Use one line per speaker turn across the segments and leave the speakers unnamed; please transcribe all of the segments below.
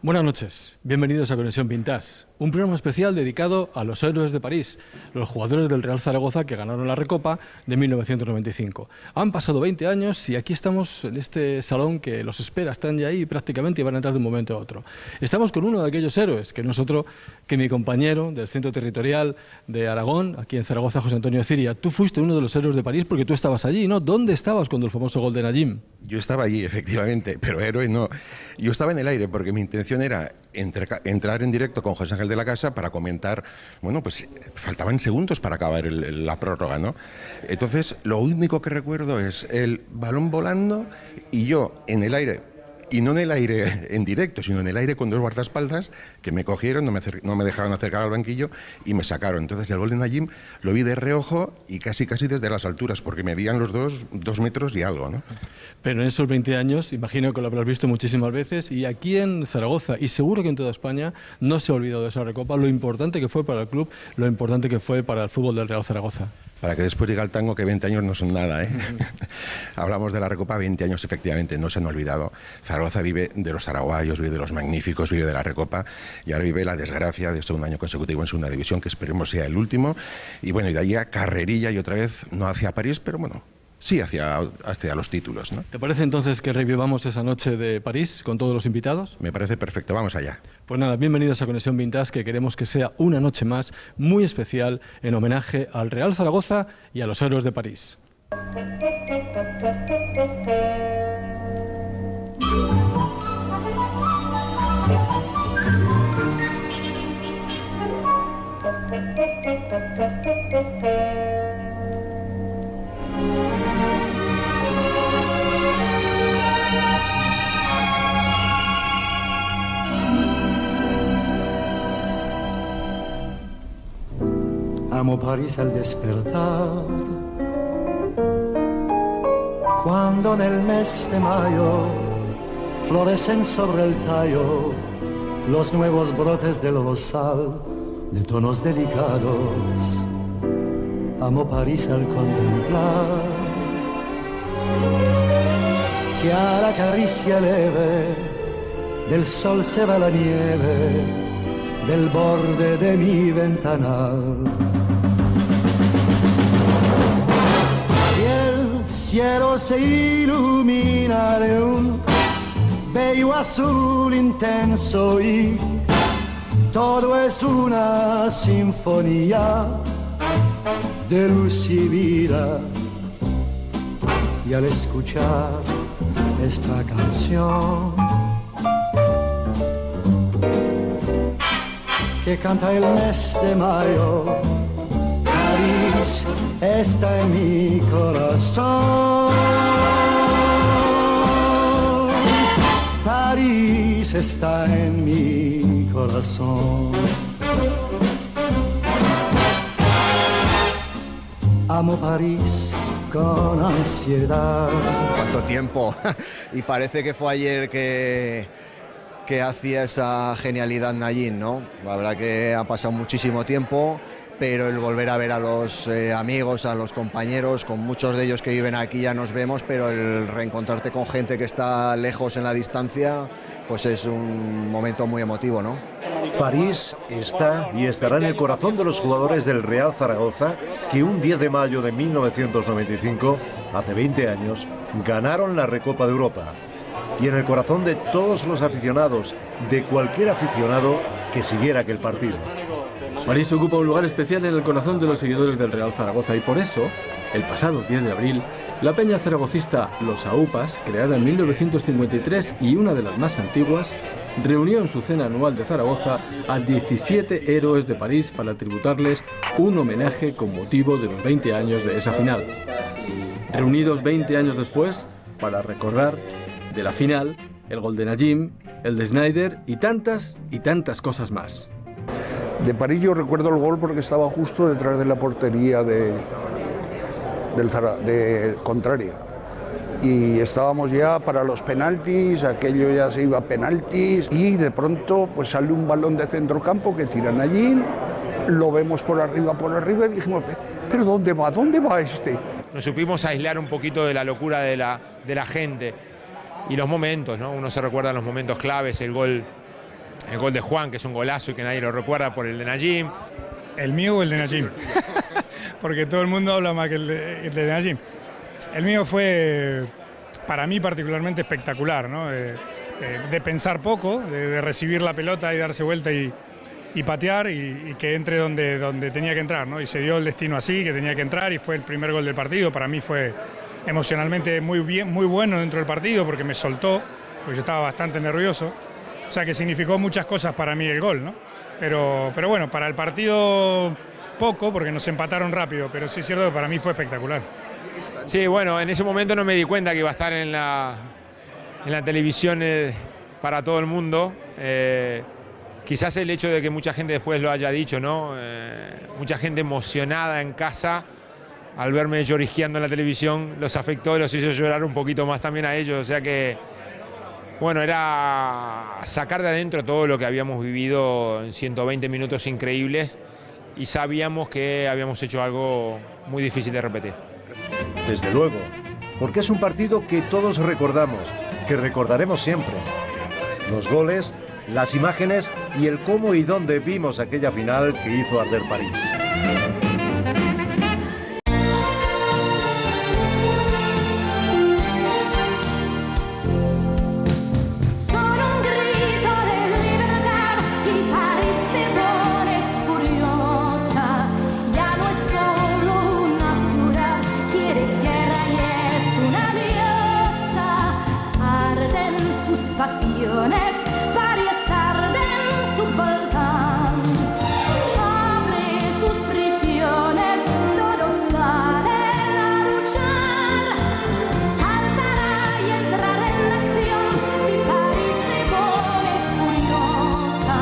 Buenas noches, bienvenidos a Conexión Vintage, un programa especial dedicado a los héroes de París, los jugadores del Real Zaragoza que ganaron la Recopa de 1995. Han pasado 20 años y aquí estamos en este salón que los espera, están ya ahí prácticamente y van a entrar de un momento a otro. Estamos con uno de aquellos héroes, que no es otro que mi compañero del Centro Territorial de Aragón, aquí en Zaragoza, José Antonio Ciria. Tú fuiste uno de los héroes de París porque tú estabas allí, ¿no? ¿Dónde estabas cuando el famoso gol de Najim?
Yo estaba allí, efectivamente, pero héroe no. Yo estaba en el aire porque mi intención era entrar en directo con José Ángel de la Casa para comentar, bueno, pues faltaban segundos para acabar la prórroga, ¿no? Entonces, lo único que recuerdo es el balón volando y yo en el aire, y no en el aire en directo, sino en el aire con dos guardaespaldas que me cogieron, no me dejaron acercar al banquillo y me sacaron. Entonces el gol de Najim lo vi de reojo y casi desde las alturas, porque me veían los dos metros y algo, ¿no?
Pero en esos 20 años, imagino que lo habrás visto muchísimas veces, y aquí en Zaragoza, y seguro que en toda España, no se ha olvidado de esa Recopa, lo importante que fue para el club, lo importante que fue para el fútbol del Real Zaragoza.
Para que después diga el tango que 20 años no son nada, ¿eh? Hablamos de la Recopa, 20 años efectivamente, no se han olvidado. Zaragoza vive de los zaragozanos, vive de los magníficos, vive de la Recopa, y ahora vive la desgracia de estar un año consecutivo en segunda división, que esperemos sea el último. Y bueno, y de ahí a carrerilla y otra vez, no hacia París, pero bueno, sí hacia los títulos, ¿no?
¿Te parece entonces que revivamos esa noche de París con todos los invitados?
Me parece perfecto, vamos allá.
Pues nada, bienvenidos a Conexión Vintage, que queremos que sea una noche más muy especial en homenaje al Real Zaragoza y a los héroes de París.
Amo París al despertar, cuando en el mes de mayo florecen sobre el tallo los nuevos brotes del rosal de tonos delicados. Amo París al contemplar que a la caricia leve del sol se va la nieve del borde de mi ventanal. El cielo se ilumina de un bello azul intenso y todo es una sinfonía de luz y vida. Y al escuchar esta canción que canta el mes de mayo, París está en mi corazón. París está en mi corazón. Amo París con ansiedad.
¿Cuánto tiempo? Y parece que fue ayer que hacía esa genialidad Najim, ¿no? La verdad que ha pasado muchísimo tiempo, pero el volver a ver a los amigos, a los compañeros, con muchos de ellos que viven aquí ya nos vemos, pero el reencontrarte con gente que está lejos en la distancia, pues es un momento muy emotivo, ¿no?
París está y estará en el corazón de los jugadores del Real Zaragoza, que un 10 de mayo de 1995, hace 20 años, ganaron la Recopa de Europa. Y en el corazón de todos los aficionados, de cualquier aficionado que siguiera aquel partido.
París ocupa un lugar especial en el corazón de los seguidores del Real Zaragoza y por eso, el pasado 10 de abril, la peña zaragocista Los Aupas, creada en 1953 y una de las más antiguas, reunió en su cena anual de Zaragoza a 17 héroes de París para tributarles un homenaje con motivo de los 20 años de esa final. Reunidos 20 años después, para recordar de la final, el gol de Najim, el de Sneijder y tantas cosas más.
De París yo recuerdo el gol porque estaba justo detrás de la portería de Contraria. Y estábamos ya para los penaltis, aquello ya se iba a penaltis y de pronto pues sale un balón de centrocampo que tiran allí, lo vemos por arriba y dijimos, pero ¿dónde va este?
Nos supimos aislar un poquito de la locura de la gente y los momentos, ¿no? Uno se recuerda los momentos claves, el gol el gol de Juan, que es un golazo y que nadie lo recuerda por el de Najim.
¿El mío o el de Najim? Porque todo el mundo habla más que el de Najim. El mío fue, para mí particularmente, espectacular, ¿no? De pensar poco, de recibir la pelota y darse vuelta y patear y que entre donde tenía que entrar, ¿no? Y se dio el destino así, que tenía que entrar, y fue el primer gol del partido. Para mí fue emocionalmente muy bien, muy bueno dentro del partido, porque me soltó, porque yo estaba bastante nervioso. O sea que significó muchas cosas para mí el gol, ¿no? Pero bueno, para el partido poco, porque nos empataron rápido, pero sí es cierto que para mí fue espectacular.
Sí, bueno, en ese momento no me di cuenta que iba a estar en la televisión para todo el mundo. Quizás el hecho de que mucha gente después lo haya dicho, ¿no? Mucha gente emocionada en casa al verme lloriqueando en la televisión, los afectó, los hizo llorar un poquito más también a ellos. O sea que, bueno, era sacar de adentro todo lo que habíamos vivido en 120 minutos increíbles y sabíamos que habíamos hecho algo muy difícil de repetir.
Desde luego, porque es un partido que todos recordamos, que recordaremos siempre. Los goles, las imágenes y el cómo y dónde vimos aquella final que hizo arder París.
Pasiones, París arde en su volcán. Abre sus prisiones, todos salen a luchar. Saltará y entrará en acción si París se pone furiosa.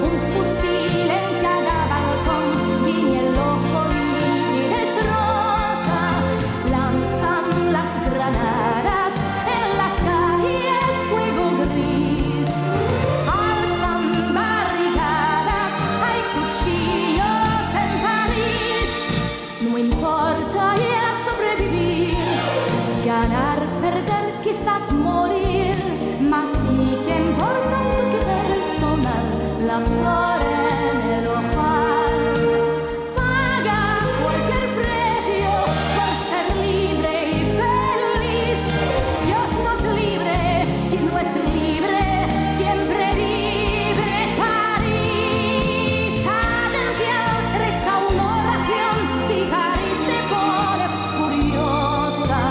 Un fusil en cada balcón, guiña el ojo y te destroza. Lanzan las granadas en las calles. Gris, alzan barricadas, hay cuchillos en París. No importa ya sobrevivir, ganar, perder, quizás morir, mas sí que importa un toque personal, la flor en el ojal. Paga cualquier precio por ser libre y feliz. Dios nos libre si no es libre, siempre libre París. Atención, reza una oración si París se pone furiosa.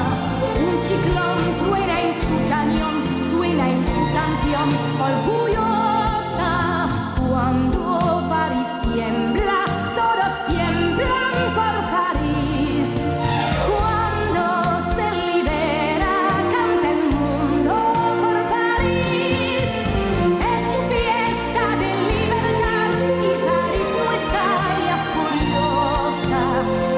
Un ciclón truena en su cañón, suena en su canción orgullosa. Cuando París tiembla, todos tiemblan por París. Cuando se libera, canta el mundo por París. Es su fiesta de libertad y París no está ya furiosa.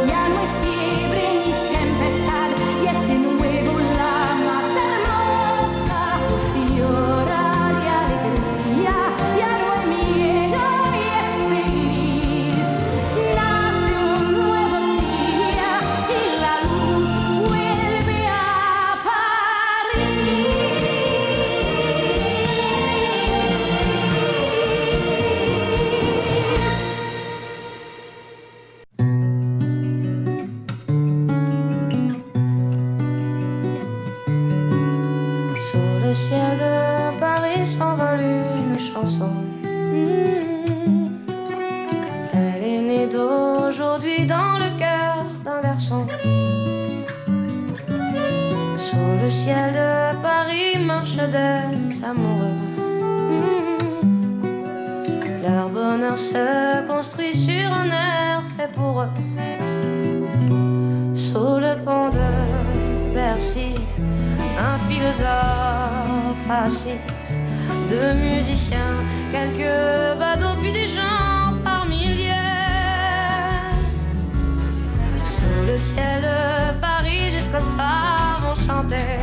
Ya no hay fiebre ni tempestad y es de nuevo la más hermosa. Llorar y alegría, ya no hay miedo y es feliz. Nace un nuevo día y la luz vuelve a París. Sur le ciel de Paris s'envole une chanson. Elle est née d'aujourd'hui dans le cœur d'un garçon. Sur le ciel de Paris marchent des amoureux. Leur bonheur se construit sur un air fait pour eux. Sous le pont de Bercy, un philosophe assis, deux musiciens, quelques badauds, puis des gens par milliers. Sous le ciel de Paris, jusqu'au soir vont chanter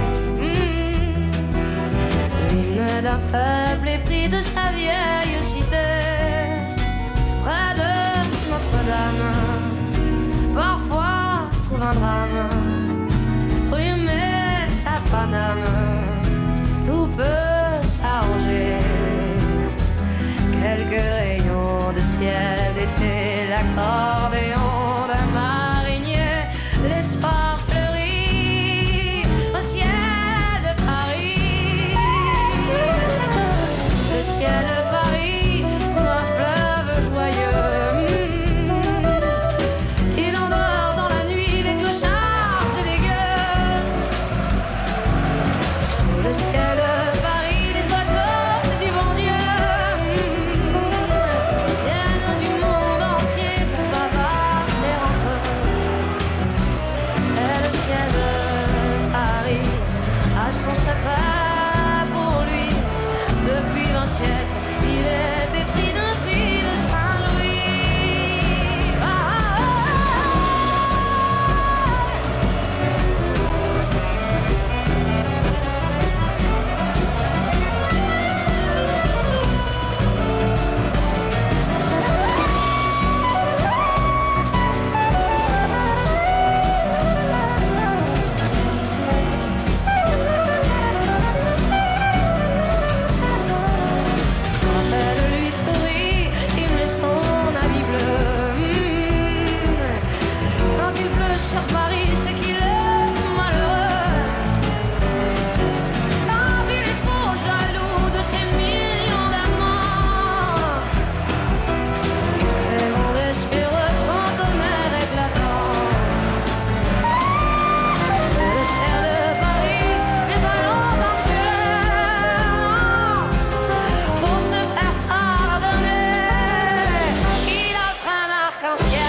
l'hymne d'un peuple épris de sa vieille cité. Près de Notre-Dame, parfois trouve un drame, rue Metz à Paname, tout peut s'arranger. écouter l'accordéon d'un marinier. L'espoir fleurit au ciel de Paris. Le ciel de Paris comme un fleuve joyeux. Il endort dans la nuit les clochards et les gueux. Sous le ciel de Paris, les oiseaux du bon Dieu viennent du monde entier pour bavarder entre eux. Et le ciel de Paris a son secret pour lui. Depuis 20 siècles, il est épris d'un cri de Saint-Louis. Quand elle lui sourit, il met son habit bleu. Quand il pleut sur Paris, c'est qu'il est malheureux. Quand il est trop jaloux de ses millions d'amants, il fait gronder sur eux son tonnerre éclatant. Le ciel de Paris n'est pas longtemps cruel. Pour se faire pardonner, il offre un arc-en-ciel.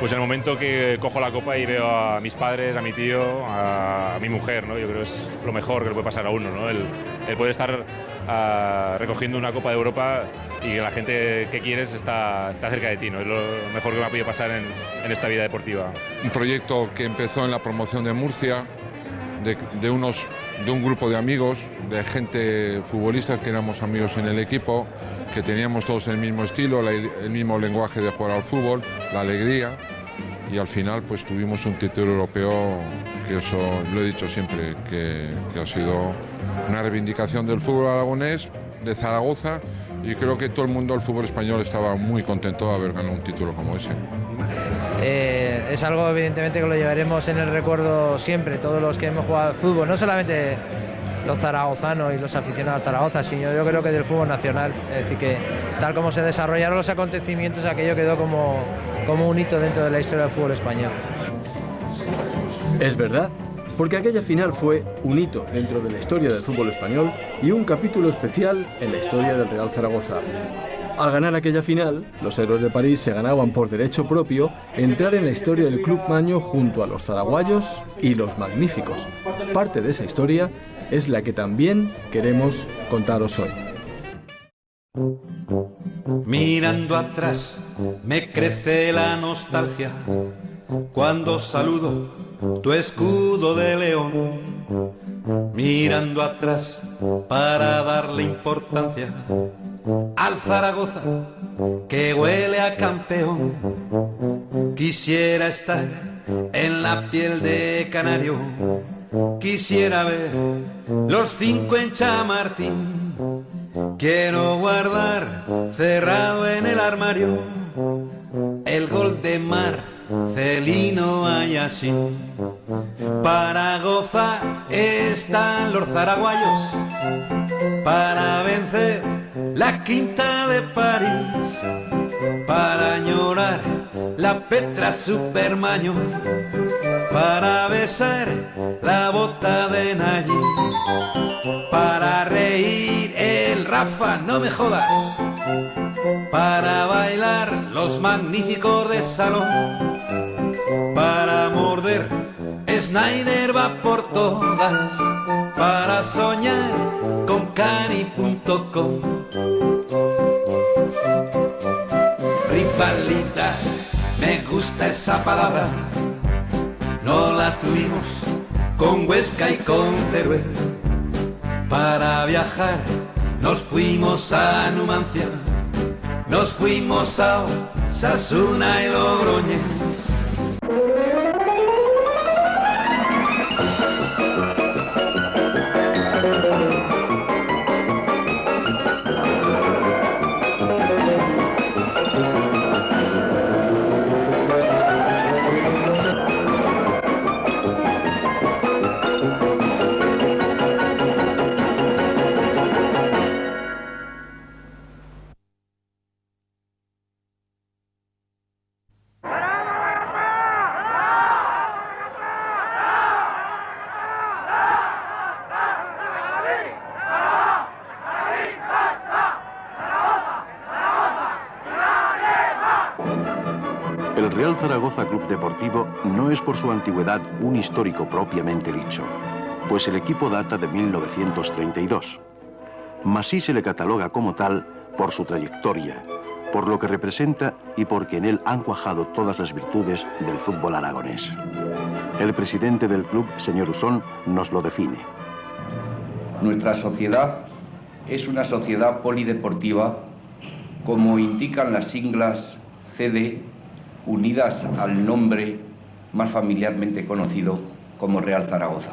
Pues en el momento que cojo la copa y veo a mis padres, a mi tío, a mi mujer, ¿no? Yo creo que es lo mejor que le puede pasar a uno, ¿no? El poder estar recogiendo una Copa de Europa y que la gente que quieres está cerca de ti, ¿no? Es lo mejor que me ha podido pasar en esta vida deportiva.
Un proyecto que empezó en la promoción de Murcia, de un grupo de amigos, de gente futbolistas que éramos amigos en el equipo, que teníamos todos el mismo estilo, el mismo lenguaje de jugar al fútbol, la alegría, y al final pues tuvimos un título europeo, que eso lo he dicho siempre, que ha sido una reivindicación del fútbol aragonés, de Zaragoza, y creo que todo el mundo del fútbol español estaba muy contento de haber ganado un título como ese.
Es algo evidentemente que lo llevaremos en el recuerdo siempre, todos los que hemos jugado al fútbol, no solamente los zaragozanos y los aficionados a Zaragoza, sino yo creo que del fútbol nacional. Es decir, que tal como se desarrollaron los acontecimientos, aquello quedó como un hito dentro de la historia del fútbol español.
Es verdad, porque aquella final fue un hito dentro de la historia del fútbol español y un capítulo especial en la historia del Real Zaragoza. Al ganar aquella final, los héroes de París se ganaban por derecho propio entrar en la historia del Club Maño junto a los zaraguayos y los magníficos. Parte de esa historia es la que también queremos contaros hoy.
Mirando atrás me crece la nostalgia cuando saludo tu escudo de león. Mirando atrás para darle importancia al Zaragoza que huele a campeón. Quisiera estar en la piel de canario, quisiera ver los 5 en Chamartín. Quiero guardar cerrado en el armario el gol de Marcelino Ayasín. Para gozar están los zaraguayos, para vencer la Quinta de París, para añorar la Petra Supermaño, para besar la bota de Nayib, para reír el Rafa, no me jodas, para bailar los magníficos de Salón, para morder Snyder va por todas, para soñar con cani.com. Rivalidad, me gusta esa palabra, no la tuvimos con Huesca y con Teruel. Para viajar nos fuimos a Numancia, nos fuimos a Osasuna y Logroñés.
El Real Zaragoza Club Deportivo no es por su antigüedad un histórico propiamente dicho, pues el equipo data de 1932. Mas sí se le cataloga como tal por su trayectoria, por lo que representa y porque en él han cuajado todas las virtudes del fútbol aragonés. El presidente del club, señor Usón, nos lo define.
Nuestra sociedad es una sociedad polideportiva, como indican las siglas CD, unidas al nombre más familiarmente conocido como Real Zaragoza.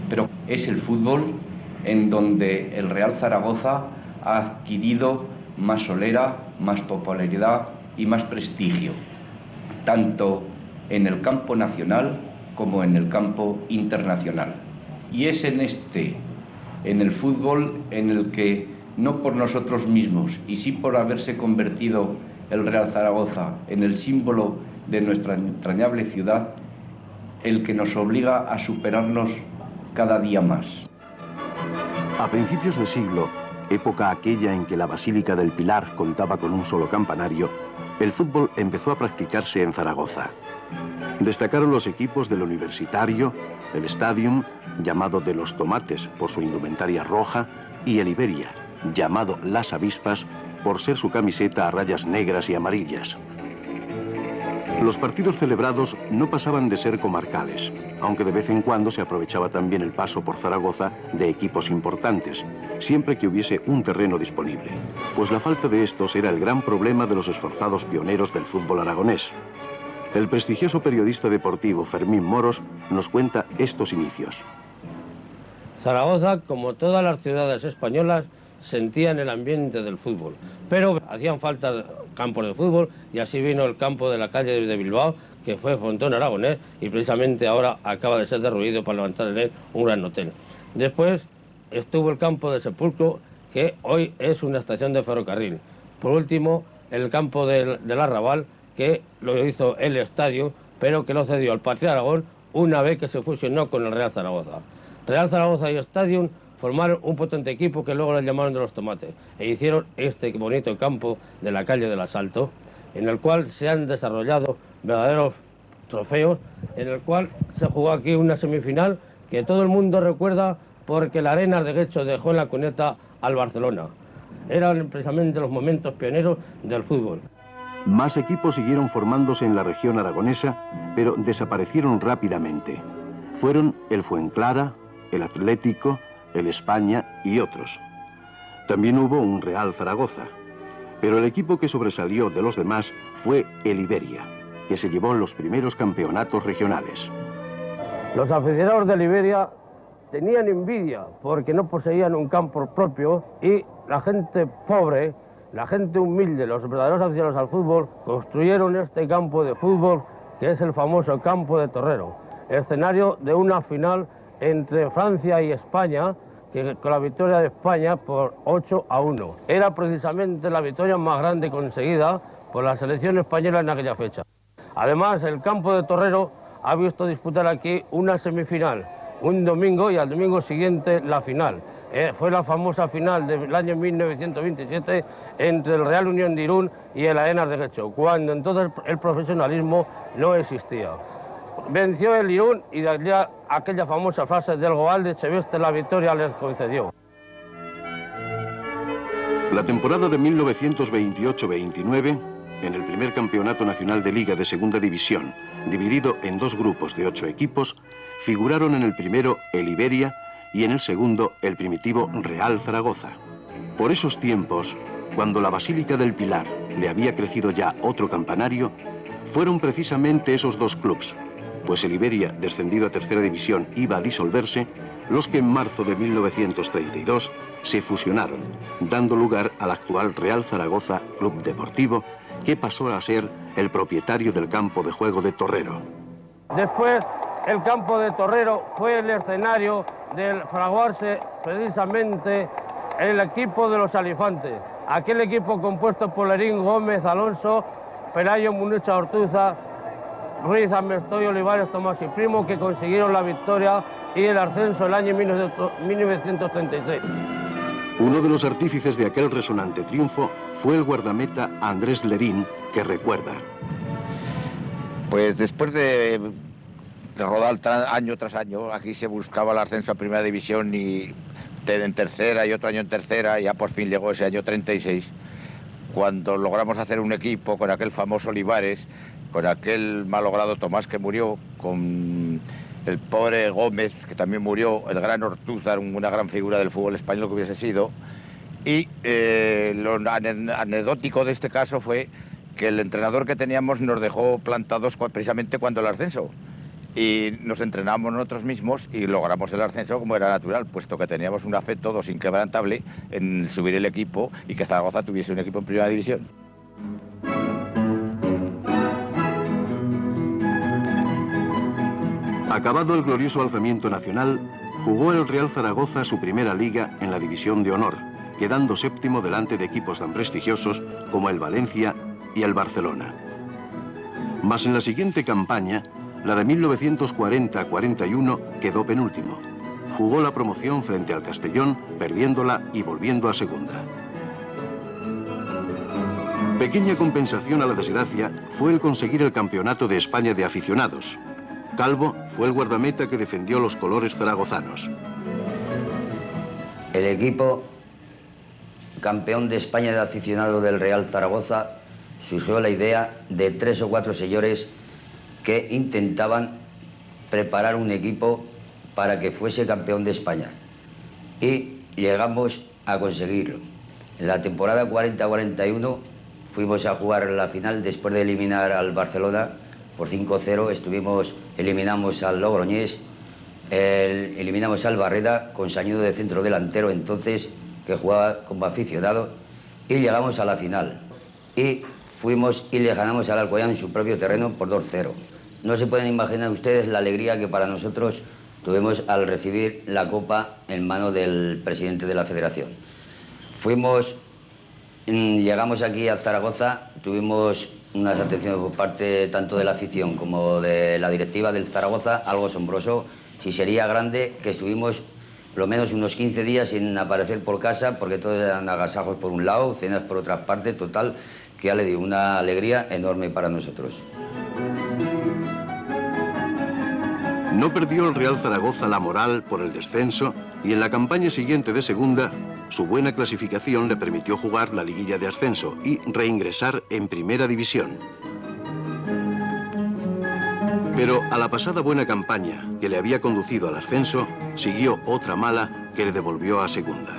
Pero es el fútbol en donde el Real Zaragoza ha adquirido más solera, más popularidad y más prestigio, tanto en el campo nacional como en el campo internacional. Y es en el fútbol, en el que, no por nosotros mismos, y sí por haberse convertido el Real Zaragoza en el símbolo de nuestra entrañable ciudad, el que nos obliga a superarnos cada día más.
A principios de siglo, época aquella en que la Basílica del Pilar contaba con un solo campanario, el fútbol empezó a practicarse en Zaragoza. Destacaron los equipos del Universitario, el Stadium, llamado de los Tomates por su indumentaria roja, y el Iberia, llamado Las Avispas por ser su camiseta a rayas negras y amarillas. Los partidos celebrados no pasaban de ser comarcales, aunque de vez en cuando se aprovechaba también el paso por Zaragoza de equipos importantes, siempre que hubiese un terreno disponible, pues la falta de estos era el gran problema de los esforzados pioneros del fútbol aragonés. El prestigioso periodista deportivo Fermín Moros nos cuenta estos inicios.
Zaragoza, como todas las ciudades españolas, sentían el ambiente del fútbol, pero hacían falta campos de fútbol y así vino el campo de la calle de Bilbao, que fue Frontón Aragonés, y precisamente ahora acaba de ser derruido para levantar en él un gran hotel. Después estuvo el campo de Sepulcro, que hoy es una estación de ferrocarril. Por último, el campo del Arrabal, que lo hizo el estadio, pero que lo cedió al Partido de Aragón una vez que se fusionó con el Real Zaragoza. Real Zaragoza y Stadium formaron un potente equipo que luego le llamaron de los Tomates e hicieron este bonito campo de la calle del Asalto, en el cual se han desarrollado verdaderos trofeos, en el cual se jugó aquí una semifinal que todo el mundo recuerda porque la Arenas de Guecho dejó en la cuneta al Barcelona. Eran precisamente los momentos pioneros del fútbol.
Más equipos siguieron formándose en la región aragonesa, pero desaparecieron rápidamente. Fueron el Fuenclara, el Atlético, el España y otros. También hubo un Real Zaragoza, pero el equipo que sobresalió de los demás fue el Iberia, que se llevó los primeros campeonatos regionales.
Los aficionados del Iberia tenían envidia porque no poseían un campo propio y la gente pobre, la gente humilde, los verdaderos aficionados al fútbol, construyeron este campo de fútbol que es el famoso campo de Torrero, escenario de una final entre Francia y España, que con la victoria de España por 8-1. Era precisamente la victoria más grande conseguida por la selección española en aquella fecha. Además, el campo de Torrero ha visto disputar aquí una semifinal, un domingo y al domingo siguiente la final. Fue la famosa final del año 1927 entre el Real Unión de Irún y el Arenas de Guecho, cuando entonces el profesionalismo no existía. Venció el Irún y de allá aquella famosa frase del Goal de Cheveste la victoria les concedió.
La temporada de 1928-29, en el primer campeonato nacional de Liga de Segunda División, dividido en dos grupos de 8 equipos, figuraron en el primero el Iberia y en el segundo el primitivo Real Zaragoza. Por esos tiempos, cuando la Basílica del Pilar le había crecido ya otro campanario, fueron precisamente esos dos clubs, pues el Iberia, descendido a tercera división, iba a disolverse, los que en marzo de 1932 se fusionaron, dando lugar al actual Real Zaragoza Club Deportivo, que pasó a ser el propietario del campo de juego de Torrero.
Después, el campo de Torrero fue el escenario del fraguarse precisamente el equipo de los Alifantes. Aquel equipo compuesto por Lerín, Gómez, Alonso, Pelayo, Munucha, Ortuza, Ruiz, Amestoy, Olivares, Tomás y Primo, que consiguieron la victoria y el ascenso el año 1936.
Uno de los artífices de aquel resonante triunfo fue el guardameta Andrés Lerín, que recuerda.
Pues después de rodar año tras año, aquí se buscaba el ascenso a primera división y en tercera y otro año en tercera, y ya por fin llegó ese año 36, cuando logramos hacer un equipo con aquel famoso Olivares, con aquel malogrado Tomás que murió, con el pobre Gómez que también murió, el gran Ortúzar, una gran figura del fútbol español que hubiese sido, y lo anecdótico de este caso fue que el entrenador que teníamos nos dejó plantados precisamente cuando el ascenso. Y nos entrenamos nosotros mismos y logramos el ascenso como era natural, puesto que teníamos una fe todos inquebrantable en subir el equipo y que Zaragoza tuviese un equipo en primera división.
Acabado el glorioso alzamiento nacional, jugó el Real Zaragoza su primera liga en la División de Honor, quedando séptimo delante de equipos tan prestigiosos como el Valencia y el Barcelona. Mas en la siguiente campaña, la de 1940-41, quedó penúltimo. Jugó la promoción frente al Castellón, perdiéndola y volviendo a segunda. Pequeña compensación a la desgracia fue el conseguir el Campeonato de España de aficionados. Calvo fue el guardameta que defendió los colores zaragozanos.
El equipo campeón de España de aficionados del Real Zaragoza surgió la idea de 3 o 4 señores que intentaban preparar un equipo para que fuese campeón de España. Y llegamos a conseguirlo. En la temporada 40-41 fuimos a jugar la final después de eliminar al Barcelona por 5-0. Eliminamos al Logroñés, eliminamos al Barreda con Sañudo de centro delantero entonces, que jugaba como aficionado, y llegamos a la final. Y fuimos y le ganamos al Alcoyano en su propio terreno por 2-0. No se pueden imaginar ustedes la alegría que para nosotros tuvimos al recibir la copa en mano del presidente de la federación. Llegamos aquí a Zaragoza, tuvimos unas atenciones por parte tanto de la afición como de la directiva del Zaragoza, algo asombroso. Si sería grande, que estuvimos lo menos unos 15 días sin aparecer por casa, porque todos eran agasajos por un lado, cenas por otra parte, total, que ya le dio una alegría enorme para nosotros.
No perdió el Real Zaragoza la moral por el descenso y en la campaña siguiente de segunda, su buena clasificación le permitió jugar la liguilla de ascenso y reingresar en primera división. Pero a la pasada buena campaña que le había conducido al ascenso, siguió otra mala que le devolvió a segunda.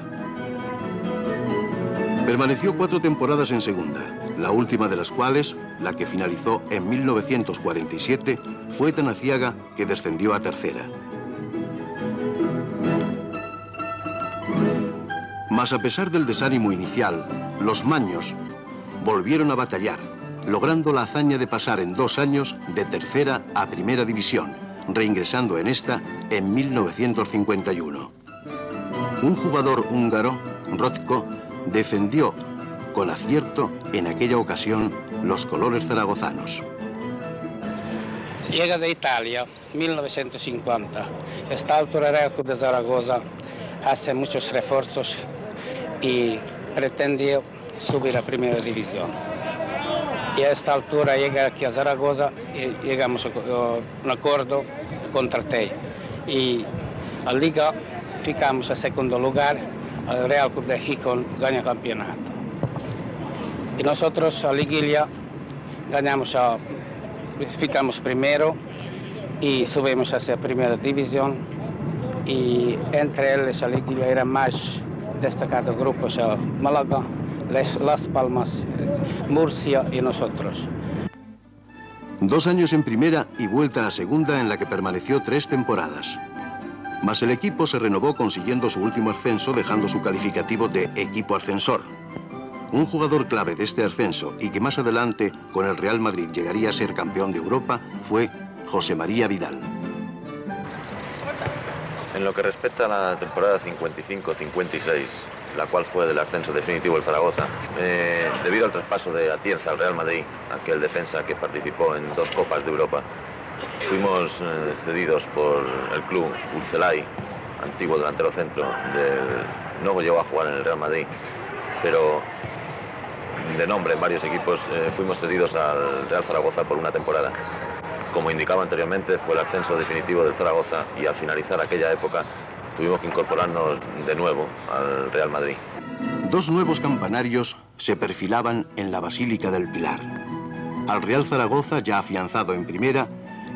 Permaneció 4 temporadas en segunda, la última de las cuales, la que finalizó en 1947, fue tan aciaga que descendió a tercera. Mas a pesar del desánimo inicial, los maños volvieron a batallar, logrando la hazaña de pasar en 2 años de tercera a primera división, reingresando en esta en 1951. Un jugador húngaro, Rotko, defendió con acierto en aquella ocasión los colores zaragozanos.
Llega de Italia, 1950. Esta altura Real Club de Zaragoza hace muchos refuerzos y pretende subir a primera división. Y a esta altura llega aquí a Zaragoza y llegamos a un acuerdo con Tartei. Y la liga ficamos a segundo lugar, el Real Club de Gijón gana el campeonato. Y nosotros a liguilla ficamos primero y subimos hacia primera división y entre ellos a liguilla era más destacado grupo, o sea, Málaga, Las Palmas, Murcia y nosotros.
2 años en primera y vuelta a segunda, en la que permaneció 3 temporadas. Mas el equipo se renovó consiguiendo su último ascenso, dejando su calificativo de equipo ascensor. Un jugador clave de este ascenso y que más adelante con el Real Madrid llegaría a ser campeón de Europa fue José María Vidal.
En lo que respecta a la temporada 55-56, la cual fue del ascenso definitivo del Zaragoza, debido al traspaso de Atienza al Real Madrid, aquel defensa que participó en 2 Copas de Europa, fuimos cedidos por el club Urcelay, antiguo delantero centro, no llegó a jugar en el Real Madrid, pero de nombre en varios equipos, fuimos cedidos al Real Zaragoza por una temporada. Como indicaba anteriormente, fue el ascenso definitivo del Zaragoza y al finalizar aquella época tuvimos que incorporarnos de nuevo al Real Madrid.
2 nuevos campanarios se perfilaban en la Basílica del Pilar. Al Real Zaragoza, ya afianzado en primera,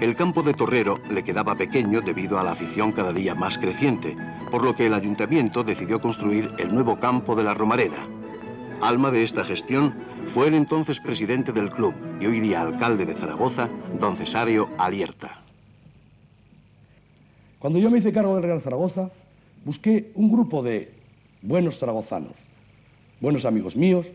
el campo de Torrero le quedaba pequeño debido a la afición cada día más creciente, por lo que el ayuntamiento decidió construir el nuevo campo de la Romareda. Alma de esta gestión fue el entonces presidente del club y hoy día alcalde de Zaragoza, don Cesario Alierta.
Cuando yo me hice cargo del Real Zaragoza, busqué un grupo de buenos zaragozanos, buenos amigos míos,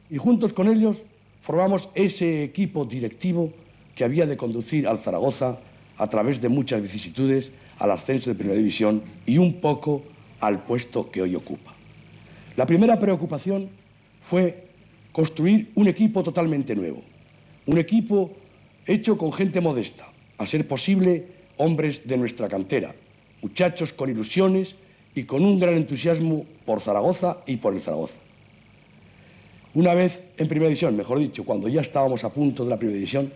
y juntos con ellos formamos ese equipo directivo que había de conducir al Zaragoza a través de muchas vicisitudes al ascenso de Primera División y un poco al puesto que hoy ocupa. La primera preocupación fue construir un equipo totalmente nuevo, un equipo hecho con gente modesta, a ser posible hombres de nuestra cantera, muchachos con ilusiones y con un gran entusiasmo por Zaragoza y por el Zaragoza. Una vez en Primera División, mejor dicho, cuando ya estábamos a punto de la Primera División,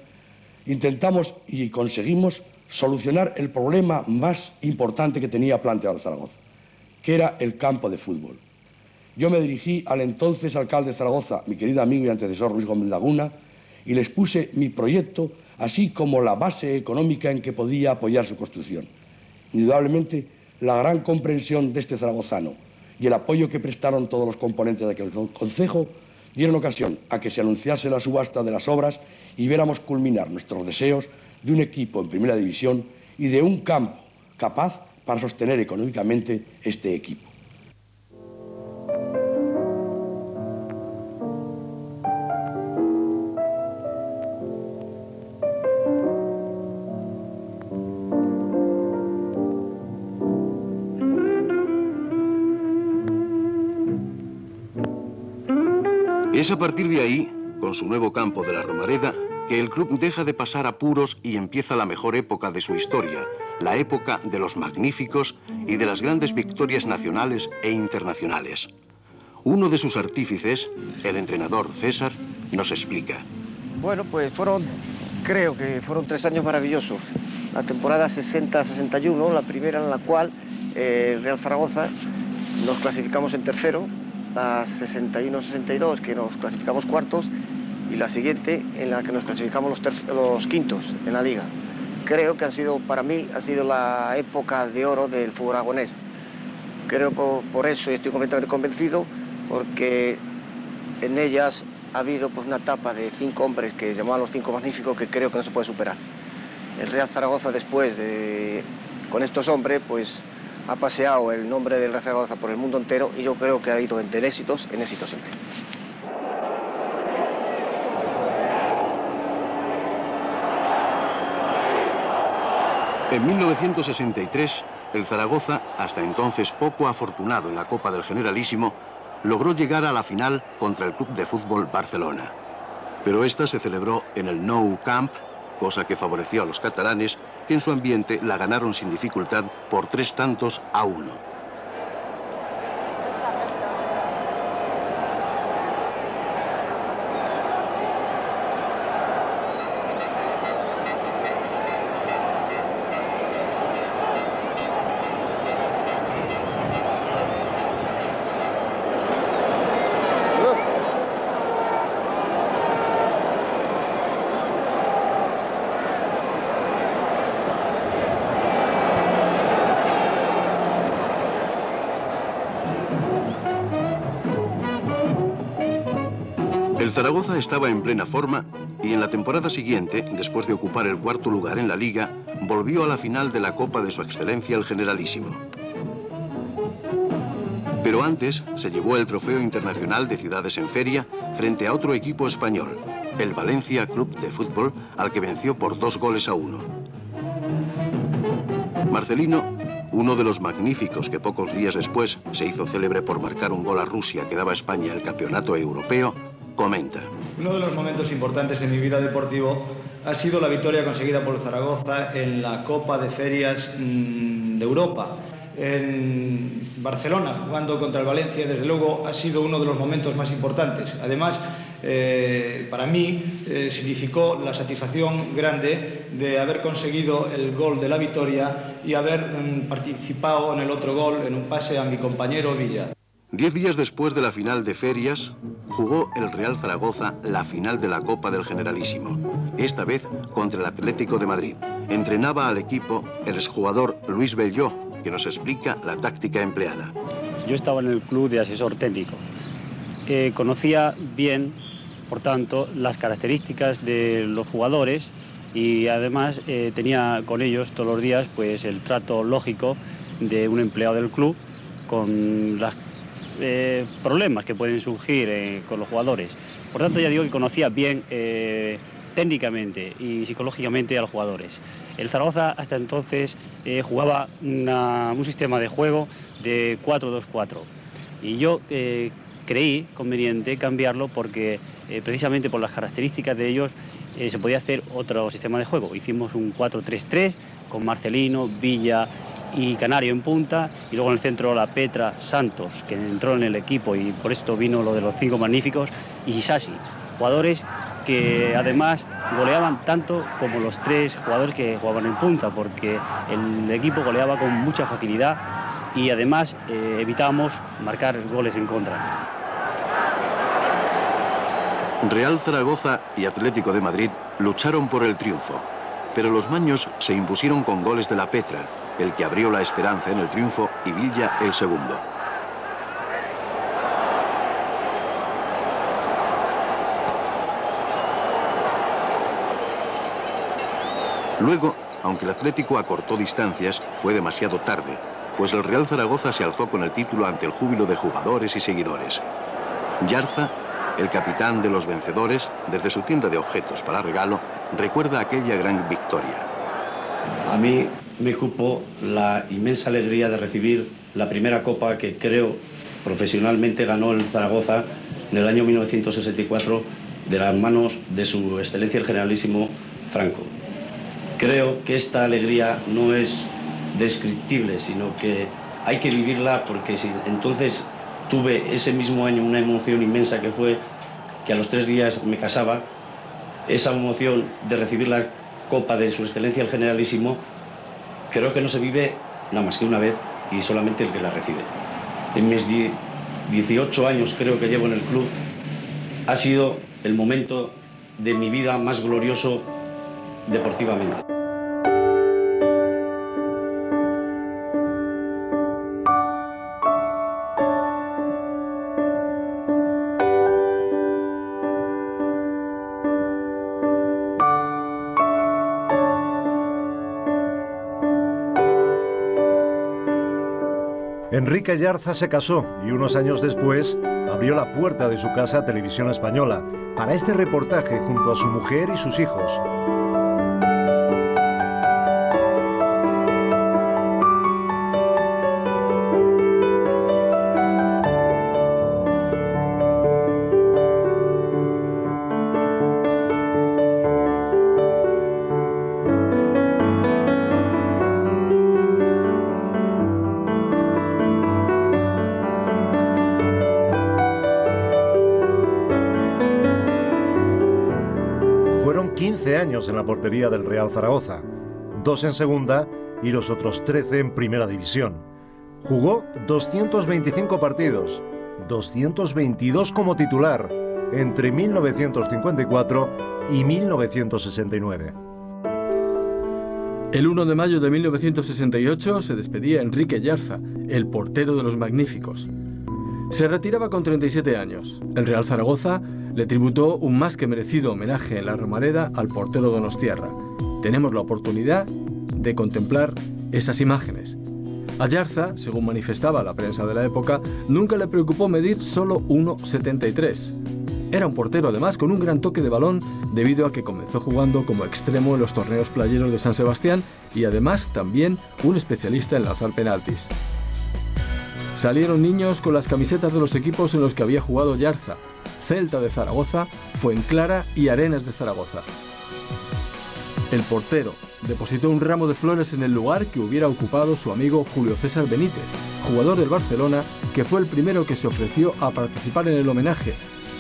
intentamos y conseguimos solucionar el problema más importante que tenía planteado Zaragoza, que era el campo de fútbol. Yo me dirigí al entonces alcalde de Zaragoza, mi querido amigo y antecesor Luis Gómez Laguna, y les puse mi proyecto, así como la base económica en que podía apoyar su construcción. Indudablemente, la gran comprensión de este zaragozano y el apoyo que prestaron todos los componentes de aquel concejo dieron ocasión a que se anunciase la subasta de las obras y viéramos culminar nuestros deseos de un equipo en Primera División y de un campo capaz para sostener económicamente este equipo.
Es a partir de ahí, con su nuevo campo de la Romareda, que el club deja de pasar apuros y empieza la mejor época de su historia, la época de los magníficos y de las grandes victorias nacionales e internacionales. Uno de sus artífices, el entrenador César, nos explica.
Bueno, pues creo que fueron 3 años maravillosos. La temporada 60-61, la primera en la cual el Real Zaragoza nos clasificamos en tercero, la 61-62 que nos clasificamos cuartos y la siguiente en la que nos clasificamos los quintos en la liga. Creo que para mí ha sido la época de oro del fútbol aragonés. Creo por eso, y estoy completamente convencido, porque en ellas ha habido pues una etapa de 5 hombres que llamaban los 5 magníficos, que creo que no se puede superar. El Real Zaragoza después con estos hombres pues ha paseado el nombre del Real Zaragoza por el mundo entero y yo creo que ha ido de éxitos en éxitos siempre.
En 1963, el Zaragoza, hasta entonces poco afortunado en la Copa del Generalísimo, logró llegar a la final contra el Club de Fútbol Barcelona. Pero esta se celebró en el Nou Camp, cosa que favoreció a los catalanes, que en su ambiente la ganaron sin dificultad por 3-1. El Zaragoza estaba en plena forma y en la temporada siguiente, después de ocupar el cuarto lugar en la Liga, volvió a la final de la Copa de Su Excelencia el Generalísimo. Pero antes se llevó el Trofeo Internacional de Ciudades en Feria frente a otro equipo español, el Valencia Club de Fútbol, al que venció por 2-1. Marcelino, uno de los magníficos que pocos días después se hizo célebre por marcar un gol a Rusia que daba a España el campeonato europeo, comenta.
Uno de los momentos importantes en mi vida deportiva ha sido la victoria conseguida por Zaragoza en la Copa de Ferias de Europa. En Barcelona, jugando contra el Valencia, desde luego ha sido uno de los momentos más importantes. Además, para mí significó la satisfacción grande de haber conseguido el gol de la victoria y haber participado en el otro gol en un pase a mi compañero Villa.
10 días después de la final de Ferias, jugó el Real Zaragoza la final de la Copa del Generalísimo, esta vez contra el Atlético de Madrid. Entrenaba al equipo el exjugador Luis Belló, que nos explica la táctica empleada.
Yo estaba en el club de asesor técnico. Conocía bien, por tanto, las características de los jugadores y además tenía con ellos todos los días pues, el trato lógico de un empleado del club con los problemas que pueden surgir con los jugadores. Por tanto, ya digo que conocía bien técnicamente y psicológicamente a los jugadores. El Zaragoza hasta entonces jugaba un sistema de juego de 4-2-4 y yo creí conveniente cambiarlo porque precisamente por las características de ellos se podía hacer otro sistema de juego. Hicimos un 4-3-3 con Marcelino, Villa y Canario en punta y luego en el centro la Petra, Santos, que entró en el equipo y por esto vino lo de los 5 magníficos, y Sassi, jugadores que además goleaban tanto como los 3 jugadores que jugaban en punta, porque el equipo goleaba con mucha facilidad y además evitábamos marcar goles en contra.
Real Zaragoza y Atlético de Madrid lucharon por el triunfo, pero los maños se impusieron con goles de la Petra, el que abrió la esperanza en el triunfo, y Villa el segundo. Luego, aunque el Atlético acortó distancias, fue demasiado tarde, pues el Real Zaragoza se alzó con el título ante el júbilo de jugadores y seguidores. Yarza, el capitán de los vencedores, desde su tienda de objetos para regalo, recuerda aquella gran victoria.
A mí me cupo la inmensa alegría de recibir la primera copa que creo profesionalmente ganó el Zaragoza en el año 1964 de las manos de su excelencia el generalísimo Franco. Creo que esta alegría no es descriptible, sino que hay que vivirla, porque si entonces tuve ese mismo año una emoción inmensa que fue que a los 3 días me casaba. Esa emoción de recibir la copa de su excelencia el generalísimo creo que no se vive nada más que una vez y solamente el que la recibe. En mis 18 años creo que llevo en el club ha sido el momento de mi vida más glorioso deportivamente.
Enrique Yarza se casó y unos años después abrió la puerta de su casa a Televisión Española para este reportaje junto a su mujer y sus hijos. Fueron 15 años en la portería del Real Zaragoza, 2 en segunda y los otros 13 en primera división. Jugó 225 partidos, 222 como titular, entre 1954 y 1969.
El 1 de mayo de 1968 se despedía Enrique Yarza, el portero de los magníficos. Se retiraba con 37 años. El Real Zaragoza le tributó un más que merecido homenaje en la Romareda al portero donostiarra. Tenemos la oportunidad de contemplar esas imágenes. A Yarza, según manifestaba la prensa de la época, nunca le preocupó medir solo 1,73. Era un portero además con un gran toque de balón debido a que comenzó jugando como extremo en los torneos playeros de San Sebastián y además también un especialista en lanzar penaltis. Salieron niños con las camisetas de los equipos en los que había jugado Yarza: Celta de Zaragoza, Fuenclara y Arenas de Zaragoza. El portero depositó un ramo de flores en el lugar que hubiera ocupado su amigo Julio César Benítez, jugador del Barcelona, que fue el primero que se ofreció a participar en el homenaje,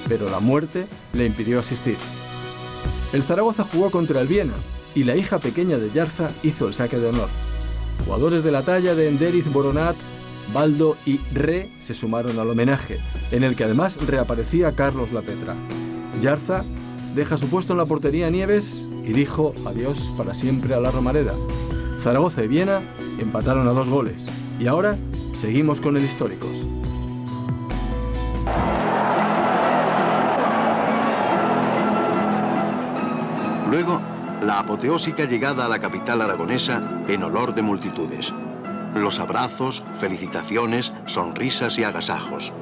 pero la muerte le impidió asistir. El Zaragoza jugó contra el Viena y la hija pequeña de Yarza hizo el saque de honor. Jugadores de la talla de Enderiz, Boronat, Baldo y Re se sumaron al homenaje, en el que además reaparecía Carlos Lapetra. Yarza deja su puesto en la portería Nieves y dijo adiós para siempre a la Romareda. Zaragoza y Viena empataron a 2 goles y ahora seguimos con el Históricos.
Luego, la apoteósica llegada a la capital aragonesa en olor de multitudes. Los abrazos, felicitaciones, sonrisas y agasajos.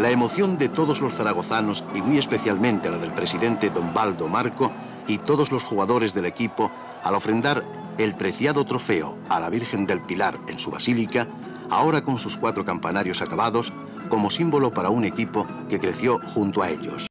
La emoción de todos los zaragozanos y muy especialmente la del presidente don Baldo Marco y todos los jugadores del equipo al ofrendar el preciado trofeo a la Virgen del Pilar en su basílica, ahora con sus 4 campanarios acabados, como símbolo para un equipo que creció junto a ellos.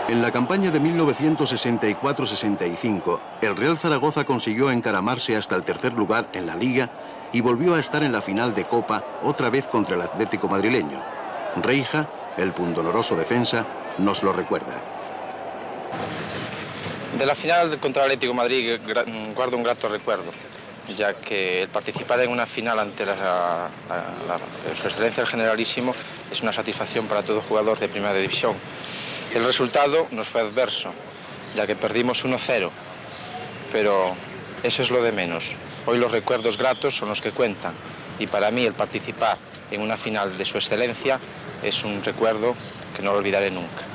En la campaña de 1964-65, el Real Zaragoza consiguió encaramarse hasta el 3er lugar en la Liga y volvió a estar en la final de Copa, otra vez contra el Atlético madrileño. Reija, el pundonoroso defensa, nos lo recuerda.
De la final contra el Atlético de Madrid guardo un grato recuerdo, ya que el participar en una final ante su excelencia el Generalísimo es una satisfacción para todo jugador de primera división. El resultado nos fue adverso, ya que perdimos 1-0, pero eso es lo de menos. Hoy los recuerdos gratos son los que cuentan, y para mí el participar en una final de su excelencia es un recuerdo que no lo olvidaré nunca.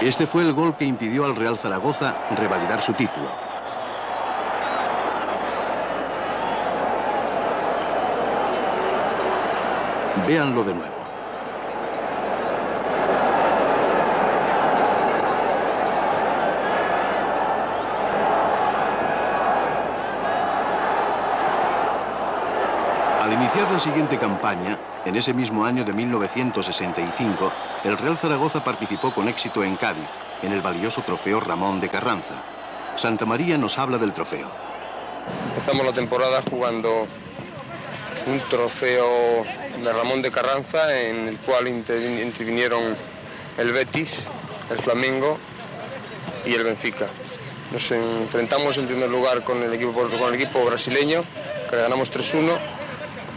Este fue el gol que impidió al Real Zaragoza revalidar su título. Véanlo de nuevo. Al iniciar la siguiente campaña, en ese mismo año de 1965, el Real Zaragoza participó con éxito en Cádiz, en el valioso trofeo Ramón de Carranza. Santa María nos habla del trofeo.
Empezamos la temporada jugando un trofeo de Ramón de Carranza, en el cual intervinieron el Betis, el Flamengo y el Benfica. Nos enfrentamos en primer lugar con el equipo brasileño, que le ganamos 3-1,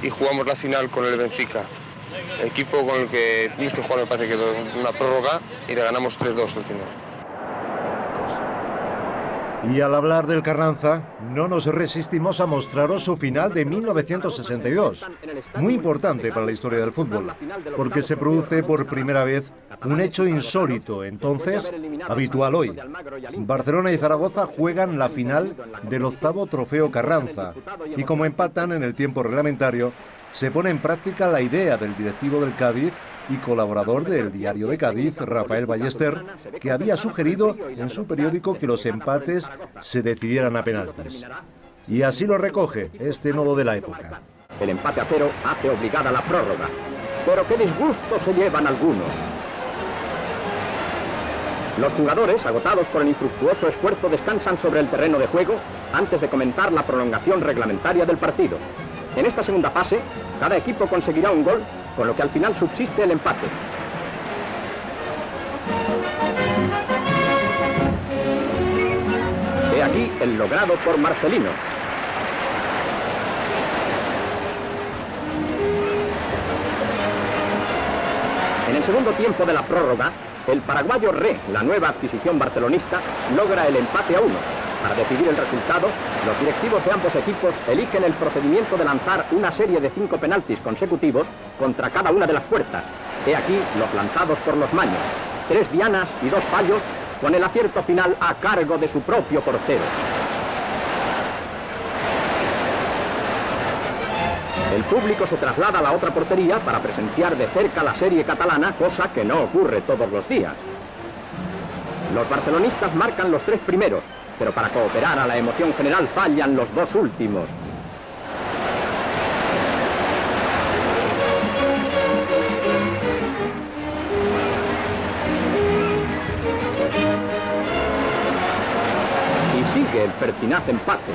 y jugamos la final con el Benfica, equipo con el que tuvimos que jugar, me parece que una prórroga, y le ganamos 3-2 al final.
Y al hablar del Carranza, no nos resistimos a mostraros su final de 1962, muy importante para la historia del fútbol, porque se produce por primera vez un hecho insólito, entonces habitual hoy. Barcelona y Zaragoza juegan la final del 8º trofeo Carranza, y como empatan en el tiempo reglamentario, se pone en práctica la idea del directivo del Cádiz y colaborador del Diario de Cádiz, Rafael Ballester, que había sugerido en su periódico que los empates se decidieran a penaltis. Y así lo recoge este nodo de la época.
El empate a 0 hace obligada la prórroga, pero qué disgusto se llevan algunos. Los jugadores, agotados por el infructuoso esfuerzo, descansan sobre el terreno de juego antes de comenzar la prolongación reglamentaria del partido. En esta segunda fase, cada equipo conseguirá un gol, con lo que al final subsiste el empate. He aquí el logrado por Marcelino. En el segundo tiempo de la prórroga, el paraguayo Re, la nueva adquisición barcelonista, logra el empate a 1. Para decidir el resultado, los directivos de ambos equipos eligen el procedimiento de lanzar una serie de 5 penaltis consecutivos contra cada una de las puertas. He aquí los lanzados por los maños. 3 dianas y 2 fallos, con el acierto final a cargo de su propio portero. El público se traslada a la otra portería para presenciar de cerca la serie catalana, cosa que no ocurre todos los días. Los barcelonistas marcan los 3 primeros, pero para cooperar a la emoción general fallan los 2 últimos. Y sigue el pertinaz empate.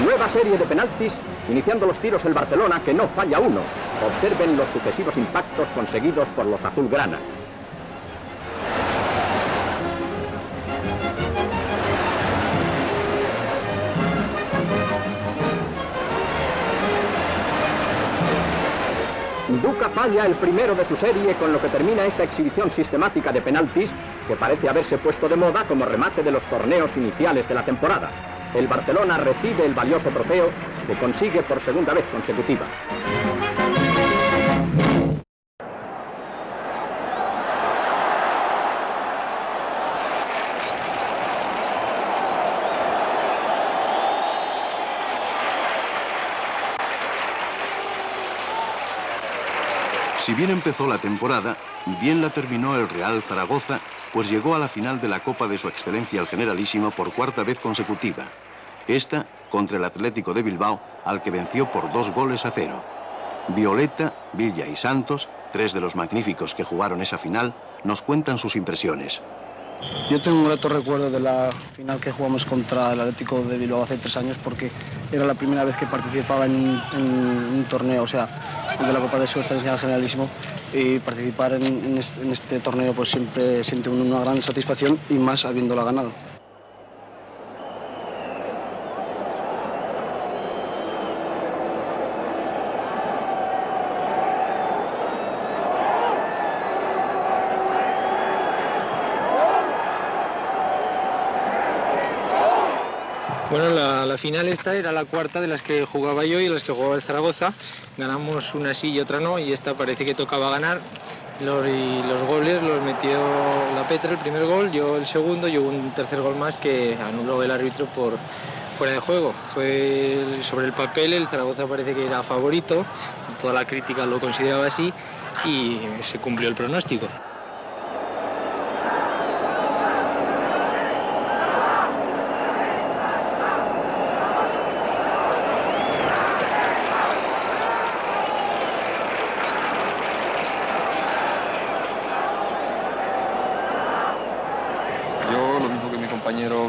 Nueva serie de penaltis, iniciando los tiros el Barcelona, que no falla uno. Observen los sucesivos impactos conseguidos por los azulgrana. Duca falla el primero de su serie, con lo que termina esta exhibición sistemática de penaltis, que parece haberse puesto de moda como remate de los torneos iniciales de la temporada. El Barcelona recibe el valioso trofeo que consigue por segunda vez consecutiva.
Si bien empezó la temporada, bien la terminó el Real Zaragoza, pues llegó a la final de la Copa de Su Excelencia el Generalísimo por 4ª vez consecutiva. Esta contra el Atlético de Bilbao, al que venció por 2-0. Violeta, Villa y Santos, 3 de los magníficos que jugaron esa final, nos cuentan sus impresiones.
Yo tengo un grato recuerdo de la final que jugamos contra el Atlético de Bilbao hace 3 años, porque era la primera vez que participaba en un torneo, o sea, de la Copa de Su Excelencia del Generalísimo, y participar en este torneo pues siempre siente una gran satisfacción, y más habiéndola ganado.
Bueno, la final esta era la 4ª de las que jugaba yo y las que jugaba el Zaragoza. Ganamos una sí y otra no, y esta parece que tocaba ganar. Y los goles los metió la Petra, el primer gol, yo el segundo, y hubo un tercer gol más que anuló el árbitro por fuera de juego. Fue sobre el papel, el Zaragoza parece que era favorito, toda la crítica lo consideraba así, y se cumplió el pronóstico.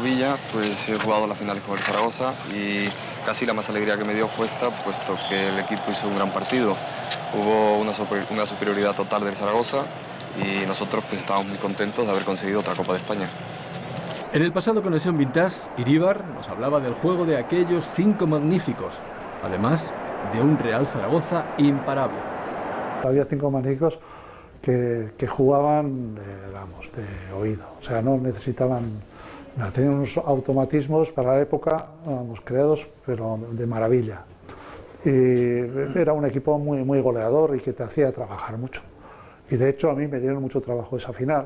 Villa, pues he jugado la final con el Zaragoza y casi la más alegría que me dio fue esta, puesto que el equipo hizo un gran partido. Hubo una superioridad total del Zaragoza y nosotros pues estábamos muy contentos de haber conseguido otra Copa de España.
En el pasado Conexión Vintage, Iríbar nos hablaba del juego de aquellos 5 magníficos, además de un Real Zaragoza imparable.
Había 5 magníficos que jugaban, vamos, de oído, o sea, no necesitaban. Tenían unos automatismos para la época, vamos, creados, pero de maravilla. Y era un equipo muy goleador y que te hacía trabajar mucho. Y de hecho a mí me dieron mucho trabajo esa final.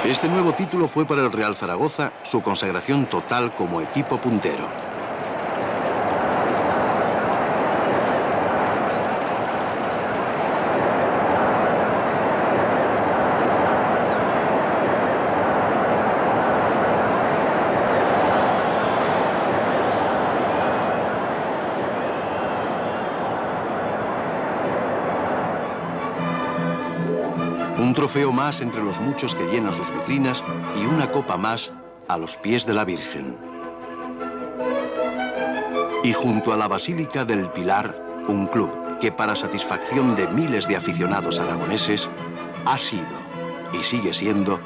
Este nuevo título fue para el Real Zaragoza su consagración total como equipo puntero. Un Un trofeo más entre los muchos que llenan sus vitrinas y una copa más a los pies de la Virgen. Y junto a la Basílica del Pilar, un club que para satisfacción de miles de aficionados aragoneses ha sido y sigue siendo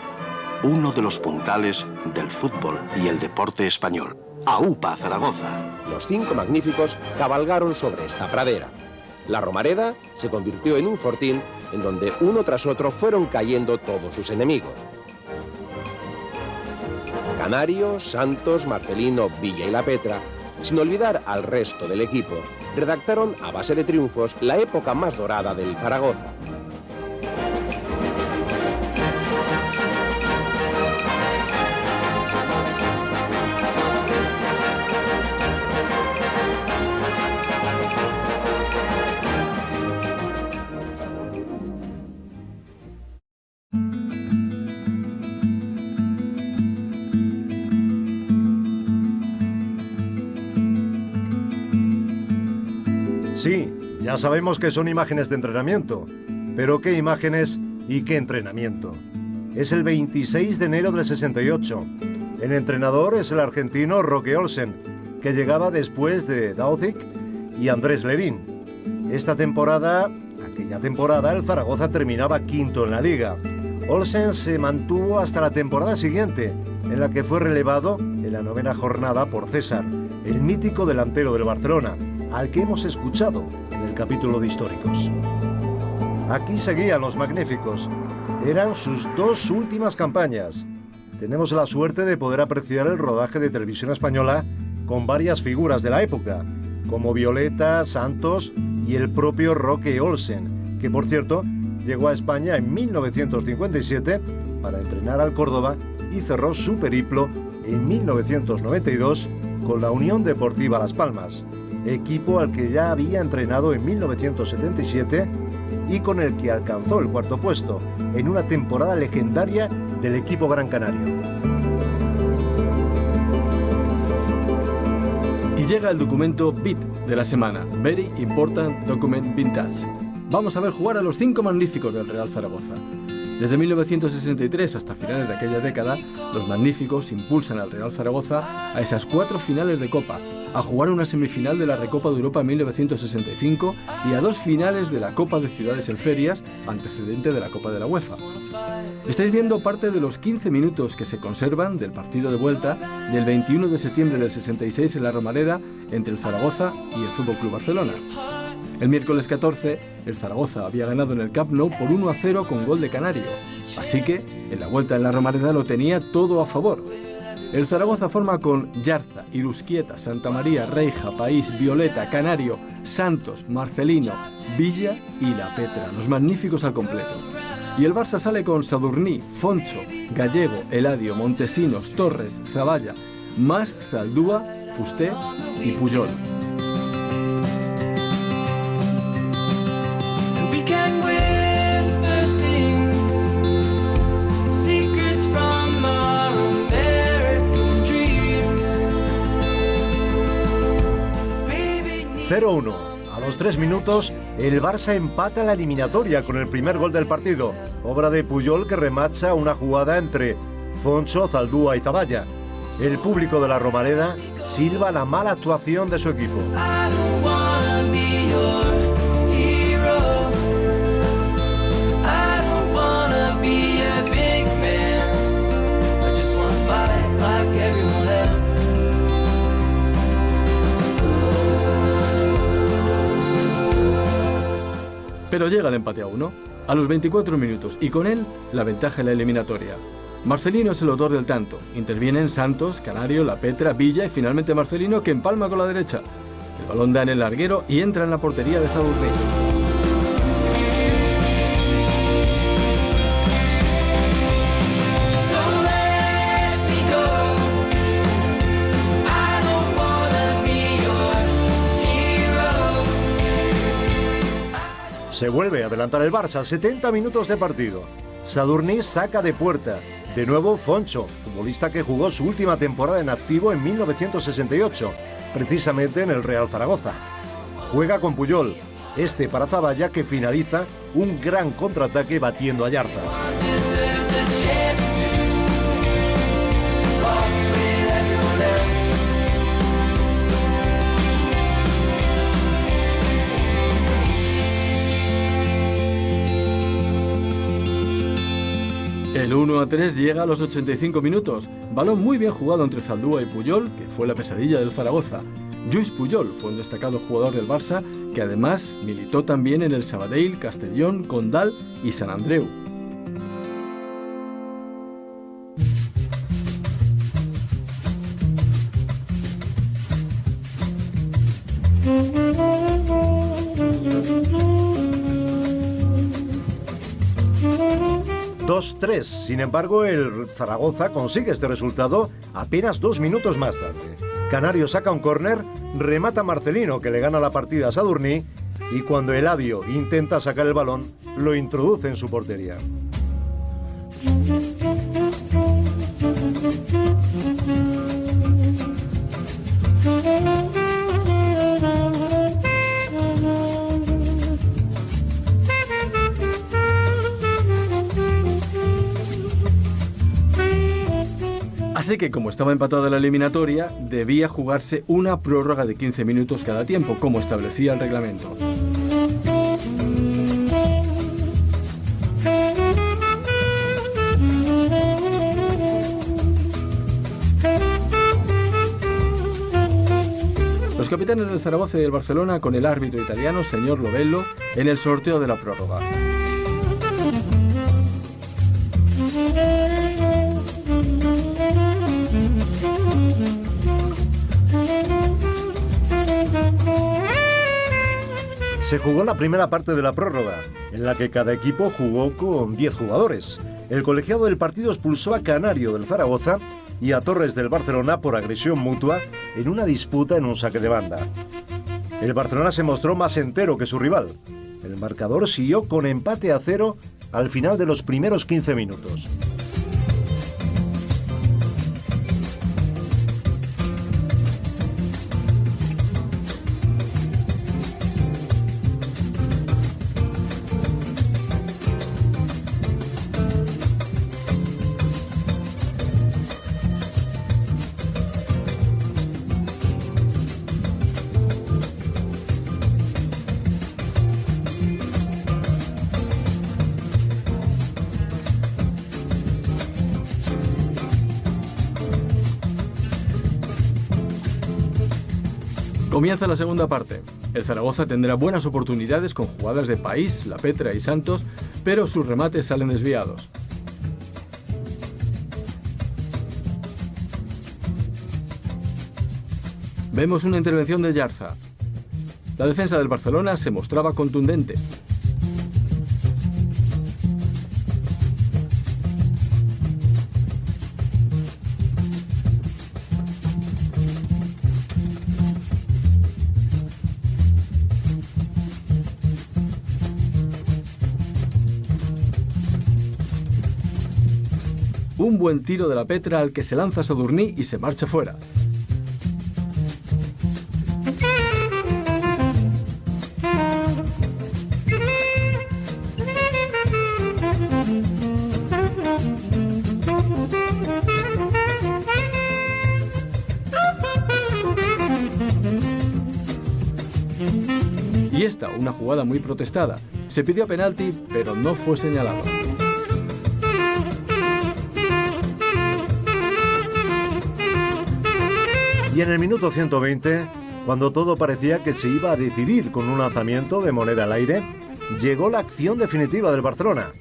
uno de los puntales del fútbol y el deporte español. AUPA Zaragoza.
Los 5 magníficos cabalgaron sobre esta pradera. La Romareda se convirtió en un fortín en donde uno tras otro fueron cayendo todos sus enemigos. Canario, Santos, Marcelino, Villa y La Petra, sin olvidar al resto del equipo, redactaron a base de triunfos la época más dorada del Zaragoza.
Sí, ya sabemos que son imágenes de entrenamiento, pero ¿qué imágenes y qué entrenamiento? Es el 26 de enero del 68. El entrenador es el argentino Roque Olsen, que llegaba después de Dauzic y Andrés Levín. Aquella temporada, el Zaragoza terminaba quinto en la liga. Olsen se mantuvo hasta la temporada siguiente, en la que fue relevado en la 9ª jornada por César, el mítico delantero del Barcelona, al que hemos escuchado en el capítulo de históricos. Aquí seguían los magníficos. Eran sus 2 últimas campañas. Tenemos la suerte de poder apreciar el rodaje de Televisión Española con varias figuras de la época, como Violeta, Santos y el propio Roque Olsen, que por cierto llegó a España en 1957 para entrenar al Córdoba y cerró su periplo en 1992 con la Unión Deportiva Las Palmas, equipo al que ya había entrenado en 1977 y con el que alcanzó el 4º puesto en una temporada legendaria del equipo Gran Canario.
Y llega el documento BIT de la semana, Very Important Document Vintage. Vamos a ver jugar a los 5 magníficos del Real Zaragoza. Desde 1963 hasta finales de aquella década, los magníficos impulsan al Real Zaragoza a esas 4 finales de Copa, a jugar una semifinal de la Recopa de Europa en 1965 y a 2 finales de la Copa de Ciudades en Ferias, antecedente de la Copa de la UEFA. Estáis viendo parte de los 15 minutos que se conservan del partido de vuelta del 21 de septiembre del 66 en la Romareda entre el Zaragoza y el FC Barcelona. El miércoles 14, el Zaragoza había ganado en el Camp Nou por 1-0 con gol de Canario, así que en la vuelta en la Romareda lo tenía todo a favor. El Zaragoza forma con Yarza, Irusquieta, Santa María, Reija, País, Violeta, Canario, Santos, Marcelino, Villa y La Petra, los magníficos al completo. Y el Barça sale con Sadurní, Foncho, Gallego, Eladio, Montesinos, Torres, Zavalla, más Zaldúa, Fusté y Puyol.
...0-1. A los 3 minutos, el Barça empata la eliminatoria con el primer gol del partido, obra de Puyol que remacha una jugada entre Foncho, Zaldúa y Zavalla. El público de la Romareda silba la mala actuación de su equipo.
Pero llega el empate a 1, a los 24 minutos, y con él la ventaja en la eliminatoria. Marcelino es el autor del tanto. Intervienen Santos, Canario, La Petra, Villa y finalmente Marcelino, que empalma con la derecha. El balón da en el larguero y entra en la portería de Sadurní.
Se vuelve a adelantar el Barça, 70 minutos de partido. Sadurní saca de puerta. De nuevo Foncho, futbolista que jugó su última temporada en activo en 1968, precisamente en el Real Zaragoza. Juega con Puyol. Este para Zavalla, que finaliza un gran contraataque batiendo a Yarza.
El 1-3 llega a los 85 minutos. Balón muy bien jugado entre Zaldúa y Puyol, que fue la pesadilla del Zaragoza. Lluís Puyol fue un destacado jugador del Barça, que además militó también en el Sabadell, Castellón, Condal y Sant Andreu.
Sin embargo, el Zaragoza consigue este resultado apenas 2 minutos más tarde. Canario saca un córner, remata Marcelino, que le gana la partida a Sadurní, y cuando Eladio intenta sacar el balón, lo introduce en su portería.
Así que, como estaba empatada la eliminatoria, debía jugarse una prórroga de 15 minutos cada tiempo, como establecía el reglamento. Los capitanes del Zaragoza y del Barcelona con el árbitro italiano, señor Lovello, en el sorteo de la prórroga.
Se jugó la primera parte de la prórroga, en la que cada equipo jugó con 10 jugadores. El colegiado del partido expulsó a Canario del Zaragoza y a Torres del Barcelona por agresión mutua en una disputa en un saque de banda. El Barcelona se mostró más entero que su rival. El marcador siguió con empate a 0 al final de los primeros 15 minutos.
Comienza la segunda parte. El Zaragoza tendrá buenas oportunidades con jugadas de País, La Petra y Santos, pero sus remates salen desviados. Vemos una intervención de Yarza. La defensa del Barcelona se mostraba contundente. Un buen tiro de La Petra al que se lanza Sadurní y se marcha fuera. Y esta, una jugada muy protestada. Se pidió penalti, pero no fue señalado.
Y en el minuto 120, cuando todo parecía que se iba a decidir con un lanzamiento de moneda al aire, llegó la acción definitiva del Barcelona.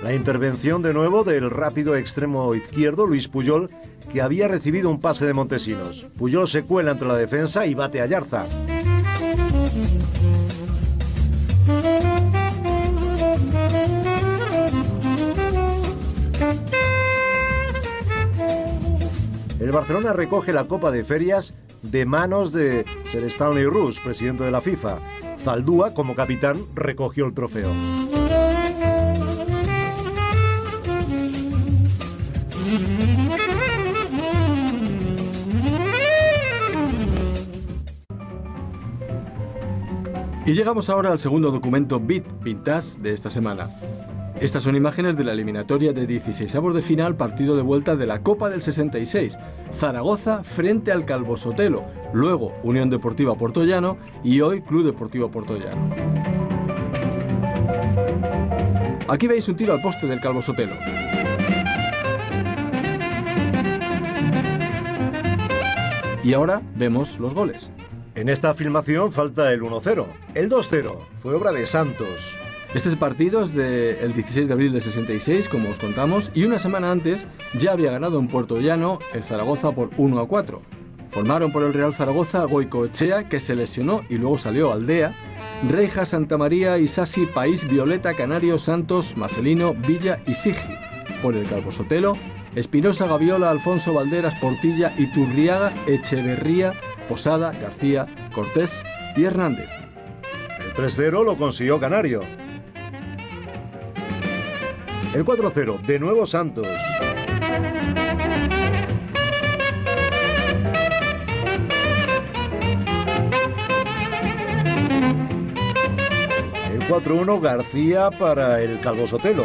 La intervención de nuevo del rápido extremo izquierdo, Lluís Puyol, que había recibido un pase de Montesinos. Puyol se cuela entre la defensa y bate a Yarza. El Barcelona recoge la Copa de Ferias de manos de Sir Stanley Rous, presidente de la FIFA. Zaldúa, como capitán, recogió el trofeo.
Y llegamos ahora al segundo documento Vintage de esta semana. Estas son imágenes de la eliminatoria de 16avos de final, partido de vuelta de la Copa del 66. Zaragoza frente al Calvo Sotelo, luego Unión Deportiva Portollano y hoy Club Deportivo Portollano. Aquí veis un tiro al poste del Calvo Sotelo. Y ahora vemos los goles.
En esta filmación falta el 1-0. El 2-0 fue obra de Santos.
Este partido es del 16 de abril de 66, como os contamos, y una semana antes ya había ganado en Puertollano el Zaragoza por 1-4. Formaron por el Real Zaragoza Goicoechea, que se lesionó y luego salió Aldea, Reija, Santa María, Isasi, País, Violeta, Canario, Santos, Marcelino, Villa y Sigi. Por el Calvo Sotelo, Espinosa, Gaviola, Alfonso, Valderas, Portilla, Iturriaga, Echeverría, Posada, García, Cortés y Hernández.
El 3-0 lo consiguió Canario. El 4-0, de nuevo Santos. El 4-1, García para el Calvo Sotelo.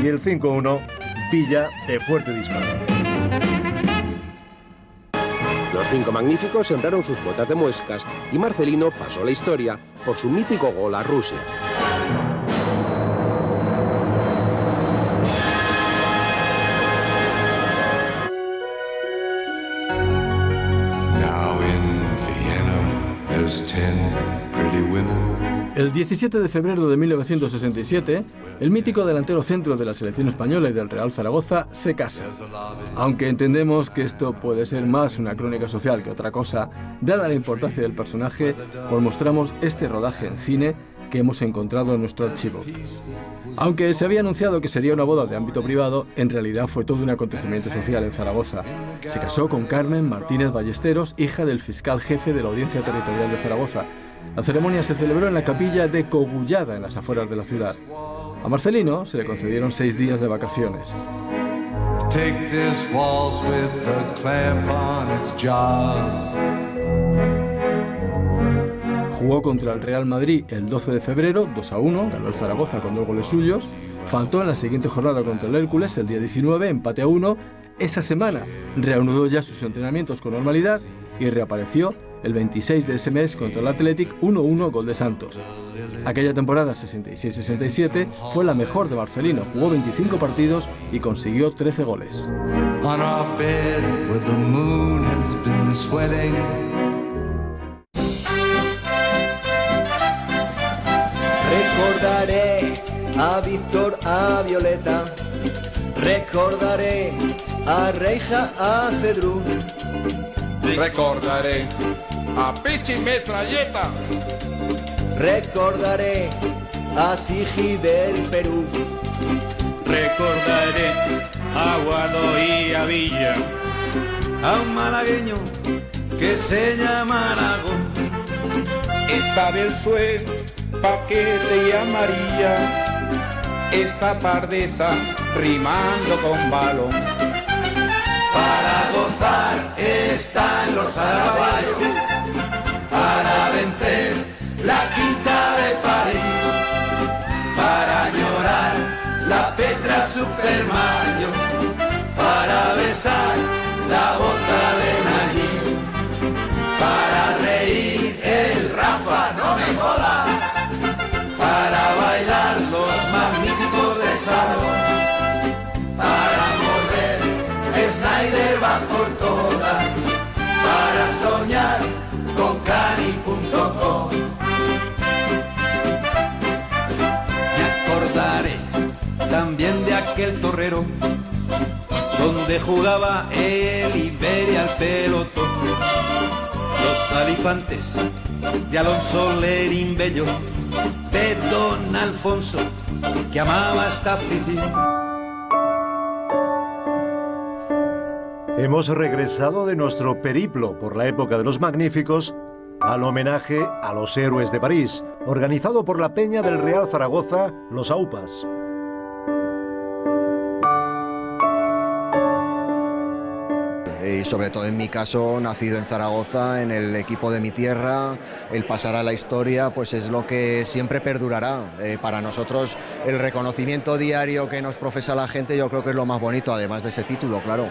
Y el 5-1, Villa de fuerte disparo.
Los 5 magníficos sembraron sus botas de muescas y Marcelino pasó a la historia por su mítico gol a Rusia.
El 17 de febrero de 1967, el mítico delantero centro de la selección española y del Real Zaragoza se casa. Aunque entendemos que esto puede ser más una crónica social que otra cosa, dada la importancia del personaje, os mostramos este rodaje en cine que hemos encontrado en nuestro archivo. Aunque se había anunciado que sería una boda de ámbito privado, en realidad fue todo un acontecimiento social en Zaragoza. Se casó con Carmen Martínez Ballesteros, hija del fiscal jefe de la Audiencia Territorial de Zaragoza. La ceremonia se celebró en la capilla de Cogullada, en las afueras de la ciudad. A Marcelino se le concedieron 6 días de vacaciones. Jugó contra el Real Madrid el 12 de febrero, 2-1, ganó el Zaragoza con 2 goles suyos. Faltó en la siguiente jornada contra el Hércules, el día 19, empate a 1. Esa semana reanudó ya sus entrenamientos con normalidad y reapareció el 26 de ese mes contra el Athletic, 1-1, gol de Santos. Aquella temporada 66-67 fue la mejor de Marcelino, jugó 25 partidos y consiguió 13 goles.
Recordaré a Víctor, a Violeta, recordaré a Reija, a Cedrú.
Recordaré a Pichi Metralleta.
Recordaré a Sigi del Perú.
Recordaré a Guado y a Villa.
A un malagueño que se llama Aragón.
Esta vez fue Paquete y Amarilla. Esta pardeza rimando con balón.
Para gozar están los zaragozanos, para vencer la Quinta de París, para llorar la Petra Supermayo, para besar la bota de Nayib, para reír el Rafa, no me jodas, para bailar los magníficos de salón, para morrer Snyder va por todas, para soñar con cani.com. Me acordaré también de aquel torrero donde jugaba el Iberia al pelotón, los alifantes de Alonso Lerín Bello, de Don Alfonso que amaba esta afición.
Hemos regresado de nuestro periplo por la época de los Magníficos al homenaje a los héroes de París, organizado por la Peña del Real Zaragoza, los AUPAS.
y sobre todo en mi caso, nacido en Zaragoza, en el equipo de mi tierra, el pasar a la historia pues es lo que siempre perdurará. Para nosotros el reconocimiento diario que nos profesa la gente yo creo que es lo más bonito, además de ese título, claro.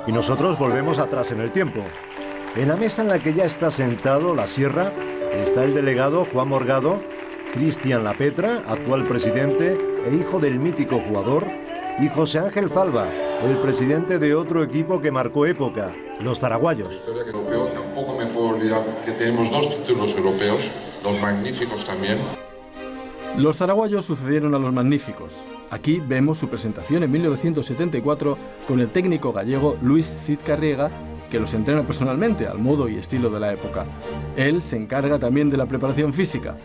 Y nosotros volvemos atrás en el tiempo. En la mesa en la que ya está sentado la Sierra está el delegado Juan Morgado, Cristian Lapetra, actual presidente e hijo del mítico jugador, y José Ángel Zalba, el presidente de otro equipo que marcó época, los zaraguayos.
Tampoco me puedo olvidar que tenemos 2 títulos europeos, los magníficos también.
Los zaraguayos sucedieron a los magníficos. Aquí vemos su presentación en 1974 con el técnico gallego Luis Cid Carriega, que los entrena personalmente al modo y estilo de la época. Él se encarga también de la preparación física.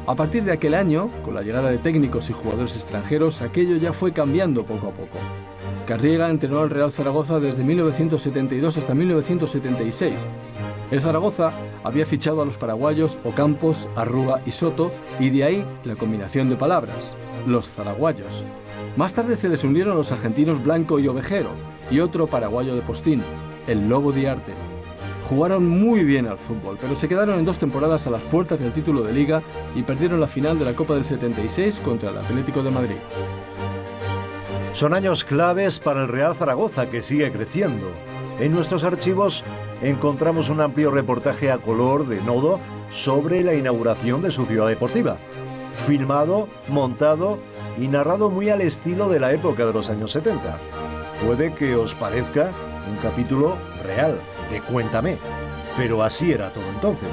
A partir de aquel año, con la llegada de técnicos y jugadores extranjeros, aquello ya fue cambiando poco a poco. Carriega entrenó al Real Zaragoza desde 1972 hasta 1976. El Zaragoza había fichado a los paraguayos Ocampos, Arruga y Soto, y de ahí la combinación de palabras, los zaraguayos. Más tarde se les unieron los argentinos Blanco y Ovejero, y otro paraguayo de postín, el Lobo Diarte. Jugaron muy bien al fútbol, pero se quedaron en 2 temporadas a las puertas del título de Liga y perdieron la final de la Copa del 76 contra el Atlético de Madrid.
Son años claves para el Real Zaragoza, que sigue creciendo. En nuestros archivos encontramos un amplio reportaje a color de Nodo sobre la inauguración de su ciudad deportiva. Filmado, montado y narrado muy al estilo de la época de los años 70. Puede que os parezca un capítulo real, de Cuéntame, pero así era todo entonces.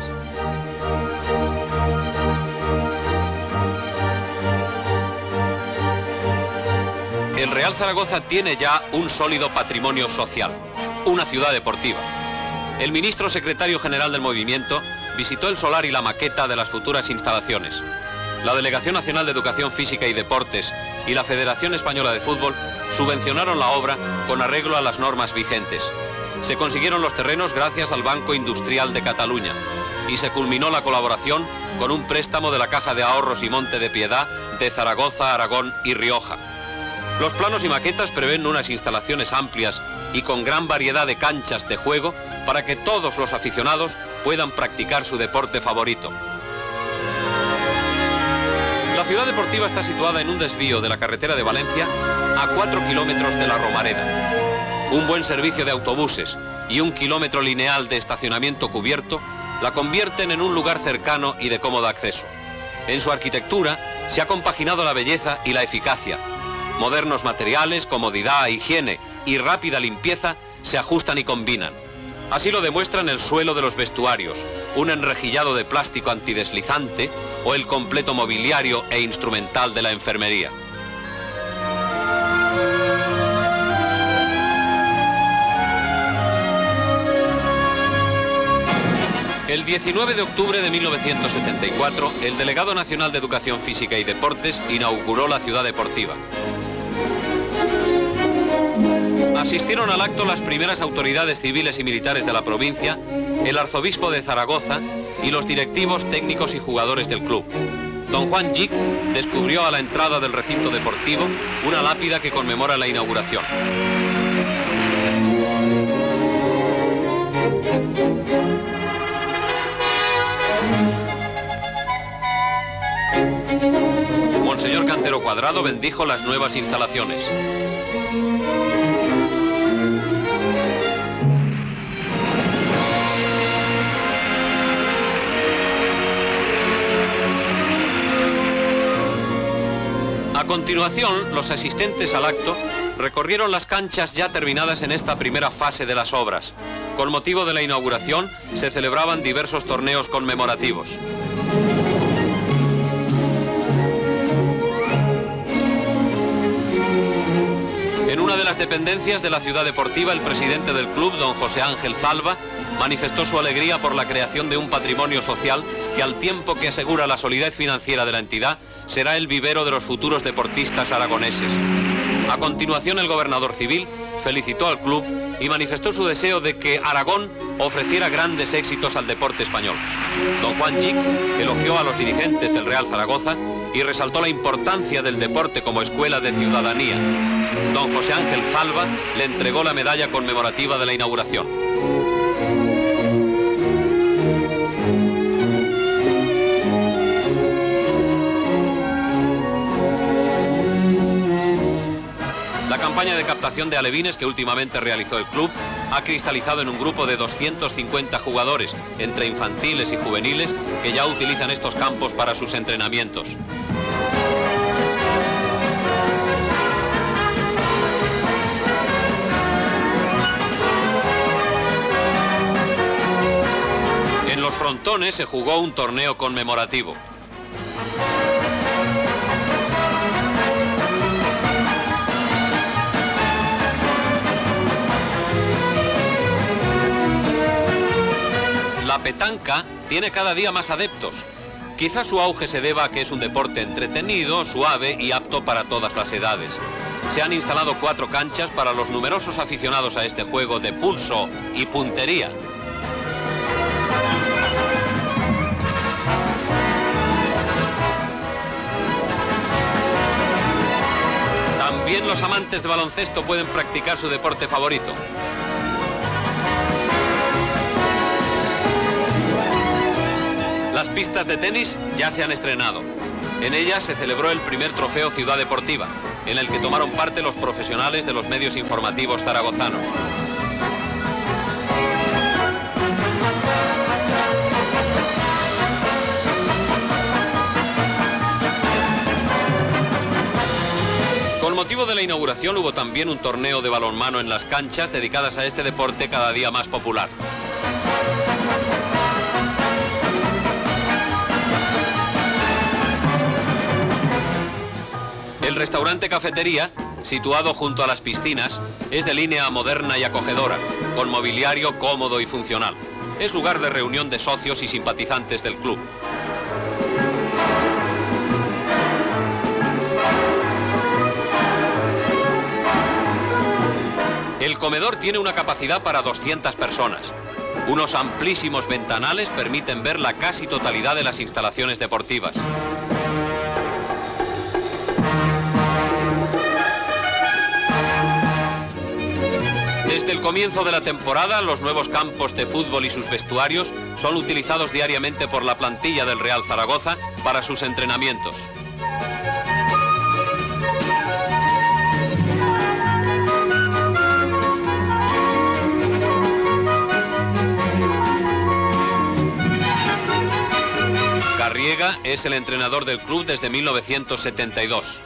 El Real Zaragoza tiene ya un sólido patrimonio social, una ciudad deportiva. El ministro secretario general del movimiento visitó el solar y la maqueta de las futuras instalaciones. La Delegación Nacional de Educación Física y Deportes y la Federación Española de Fútbol subvencionaron la obra con arreglo a las normas vigentes. Se consiguieron los terrenos gracias al Banco Industrial de Cataluña y se culminó la colaboración con un préstamo de la Caja de Ahorros y Monte de Piedad de Zaragoza, Aragón y Rioja. Los planos y maquetas prevén unas instalaciones amplias y con gran variedad de canchas de juego para que todos los aficionados puedan practicar su deporte favorito. La ciudad deportiva está situada en un desvío de la carretera de Valencia a 4 kilómetros de la Romareda. Un buen servicio de autobuses y 1 kilómetro lineal de estacionamiento cubierto la convierten en un lugar cercano y de cómodo acceso. En su arquitectura se ha compaginado la belleza y la eficacia. Modernos materiales, comodidad, higiene y rápida limpieza se ajustan y combinan. Así lo demuestran el suelo de los vestuarios, un enrejillado de plástico antideslizante o el completo mobiliario e instrumental de la enfermería. El 19 de octubre de 1974, el Delegado Nacional de Educación Física y Deportes inauguró la ciudad deportiva. Asistieron al acto las primeras autoridades civiles y militares de la provincia, el arzobispo de Zaragoza y los directivos, técnicos y jugadores del club. Don Juan Gic descubrió a la entrada del recinto deportivo una lápida que conmemora la inauguración. Monseñor Cantero Cuadrado bendijo las nuevas instalaciones. A continuación, los asistentes al acto recorrieron las canchas ya terminadas en esta primera fase de las obras. Con motivo de la inauguración, se celebraban diversos torneos conmemorativos. En una de las dependencias de la ciudad deportiva, el presidente del club, don José Ángel Zalba, manifestó su alegría por la creación de un patrimonio social que, al tiempo que asegura la solidez financiera de la entidad, será el vivero de los futuros deportistas aragoneses. A continuación, el gobernador civil felicitó al club y manifestó su deseo de que Aragón ofreciera grandes éxitos al deporte español. Don Juan Gich elogió a los dirigentes del Real Zaragoza y resaltó la importancia del deporte como escuela de ciudadanía. Don José Ángel Zalba le entregó la medalla conmemorativa de la inauguración. La campaña de captación de alevines que últimamente realizó el club ha cristalizado en un grupo de 250 jugadores, entre infantiles y juveniles, que ya utilizan estos campos para sus entrenamientos. En los frontones se jugó un torneo conmemorativo. La petanca tiene cada día más adeptos. Quizá su auge se deba a que es un deporte entretenido, suave y apto para todas las edades. Se han instalado 4 canchas para los numerosos aficionados a este juego de pulso y puntería. También los amantes de baloncesto pueden practicar su deporte favorito. Las pistas de tenis ya se han estrenado. En ellas se celebró el primer trofeo Ciudad Deportiva, en el que tomaron parte los profesionales de los medios informativos zaragozanos. Con motivo de la inauguración hubo también un torneo de balonmano en las canchas dedicadas a este deporte cada día más popular. El restaurante Cafetería, situado junto a las piscinas, es de línea moderna y acogedora, con mobiliario cómodo y funcional. Es lugar de reunión de socios y simpatizantes del club. El comedor tiene una capacidad para 200 personas. Unos amplísimos ventanales permiten ver la casi totalidad de las instalaciones deportivas. Desde el comienzo de la temporada, los nuevos campos de fútbol y sus vestuarios son utilizados diariamente por la plantilla del Real Zaragoza para sus entrenamientos. Carriega es el entrenador del club desde 1972.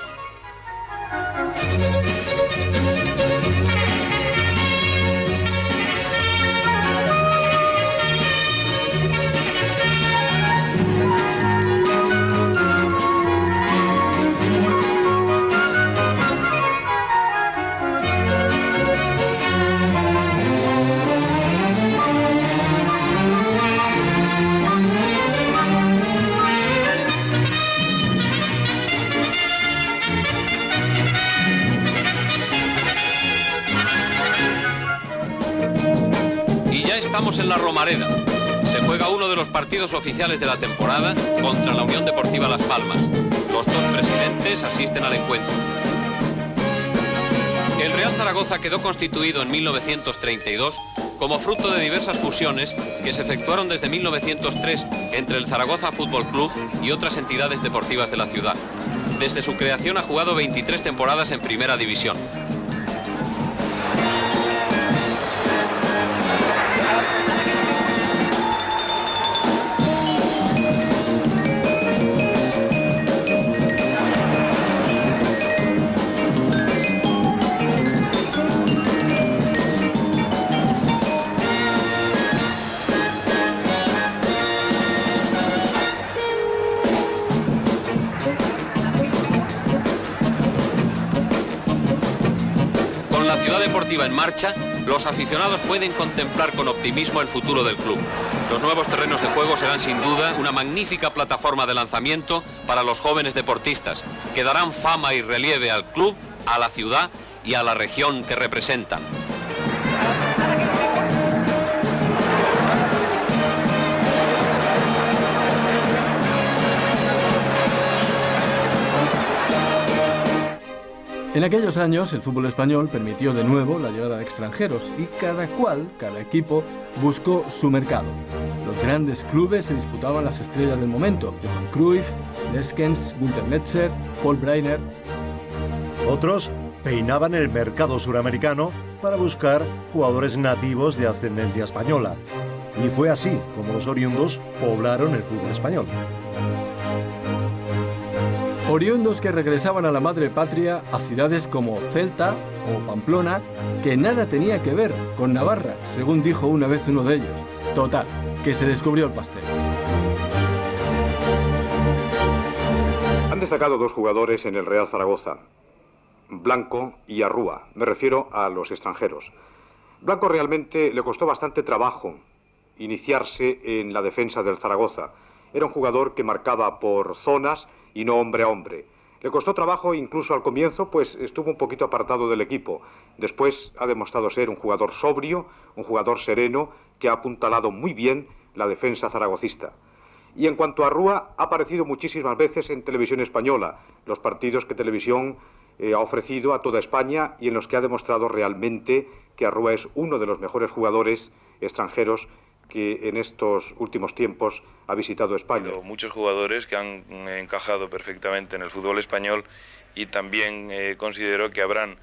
Estamos en la Romareda. Se juega uno de los partidos oficiales de la temporada contra la Unión Deportiva Las Palmas. Los 2 presidentes asisten al encuentro. El Real Zaragoza quedó constituido en 1932 como fruto de diversas fusiones que se efectuaron desde 1903 entre el Zaragoza Fútbol Club y otras entidades deportivas de la ciudad. Desde su creación ha jugado 23 temporadas en Primera División. En marcha, los aficionados pueden contemplar con optimismo el futuro del club. Los nuevos terrenos de juego serán sin duda una magnífica plataforma de lanzamiento para los jóvenes deportistas, que darán fama y relieve al club, a la ciudad y a la región que representan.
En aquellos años, el fútbol español permitió de nuevo la llegada de extranjeros y cada equipo, buscó su mercado. Los grandes clubes se disputaban las estrellas del momento: Johan Cruyff, Leskens, Günter Netzer, Paul Breitner.
Otros peinaban el mercado suramericano para buscar jugadores nativos de ascendencia española. Y fue así como los oriundos poblaron el fútbol español.
Oriundos que regresaban a la madre patria, a ciudades como Celta o Pamplona, que nada tenía que ver con Navarra, según dijo una vez uno de ellos. Total, que se descubrió el pastel.
Han destacado dos jugadores en el Real Zaragoza, Blanco y Arrúa. Me refiero a los extranjeros. Blanco realmente le costó bastante trabajo iniciarse en la defensa del Zaragoza. Era un jugador que marcaba por zonas y no hombre a hombre. Le costó trabajo incluso al comienzo, pues estuvo un poquito apartado del equipo. Después ha demostrado ser un jugador sobrio, un jugador sereno, que ha apuntalado muy bien la defensa zaragocista. Y en cuanto a Arrúa, ha aparecido muchísimas veces en televisión española, los partidos que Televisión ha ofrecido a toda España y en los que ha demostrado realmente que Arrúa es uno de los mejores jugadores extranjeros que en estos últimos tiempos ha visitado España.
Muchos jugadores que han encajado perfectamente en el fútbol español y también considero que habrán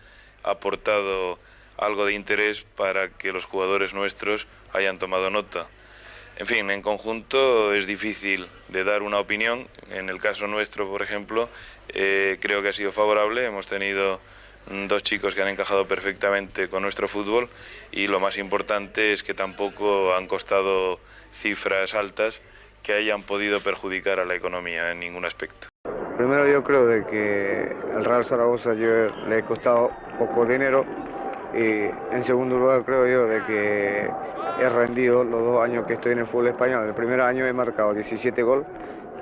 aportado algo de interés para que los jugadores nuestros hayan tomado nota. En fin, en conjunto es difícil de dar una opinión. En el caso nuestro, por ejemplo, creo que ha sido favorable. Hemos tenido dos chicos que han encajado perfectamente con nuestro fútbol y lo más importante es que tampoco han costado cifras altas que hayan podido perjudicar a la economía en ningún aspecto.
Primero yo creo de que al Real Zaragoza yo le he costado poco dinero y en segundo lugar creo yo de que he rendido los 2 años que estoy en el fútbol español. El primer año he marcado 17 goles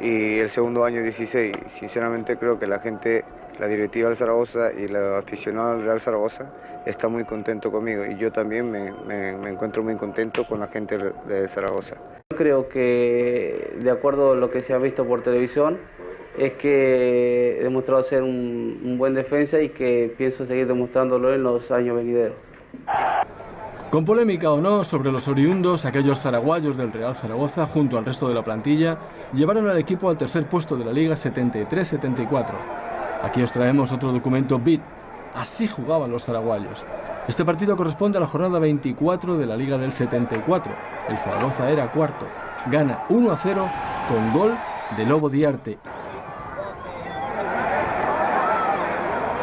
y el segundo año 16. Sinceramente creo que la gente, la directiva del Zaragoza y los aficionados del Real Zaragoza está muy contento conmigo y yo también me encuentro muy contento con la gente de Zaragoza.
Creo que de acuerdo a lo que se ha visto por televisión es que he demostrado ser un buen defensa y que pienso seguir demostrándolo en los años venideros.
Con polémica o no sobre los oriundos, aquellos zaraguayos del Real Zaragoza, junto al resto de la plantilla, llevaron al equipo al tercer puesto de la Liga 73-74. Aquí os traemos otro documento BIT. Así jugaban los zaraguayos. Este partido corresponde a la jornada 24 de la Liga del 74. El Zaragoza era cuarto. Gana 1-0 con gol de Lobo Diarte.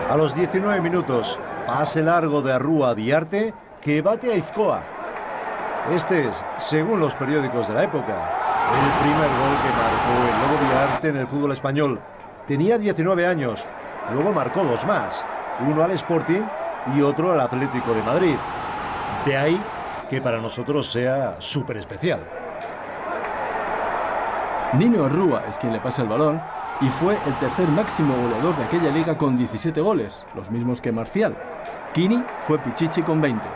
A los 19 minutos, pase largo de Arrúa a Diarte, que bate a Izcoa. Este es, según los periódicos de la época, el primer gol que marcó el Lobo Diarte en el fútbol español. Tenía 19 años, luego marcó 2 más, uno al Sporting y otro al Atlético de Madrid. De ahí que para nosotros sea súper especial.
Nino Arrúa es quien le pasa el balón y fue el tercer máximo goleador de aquella liga con 17 goles, los mismos que Marcial. Kini fue Pichichi con 20.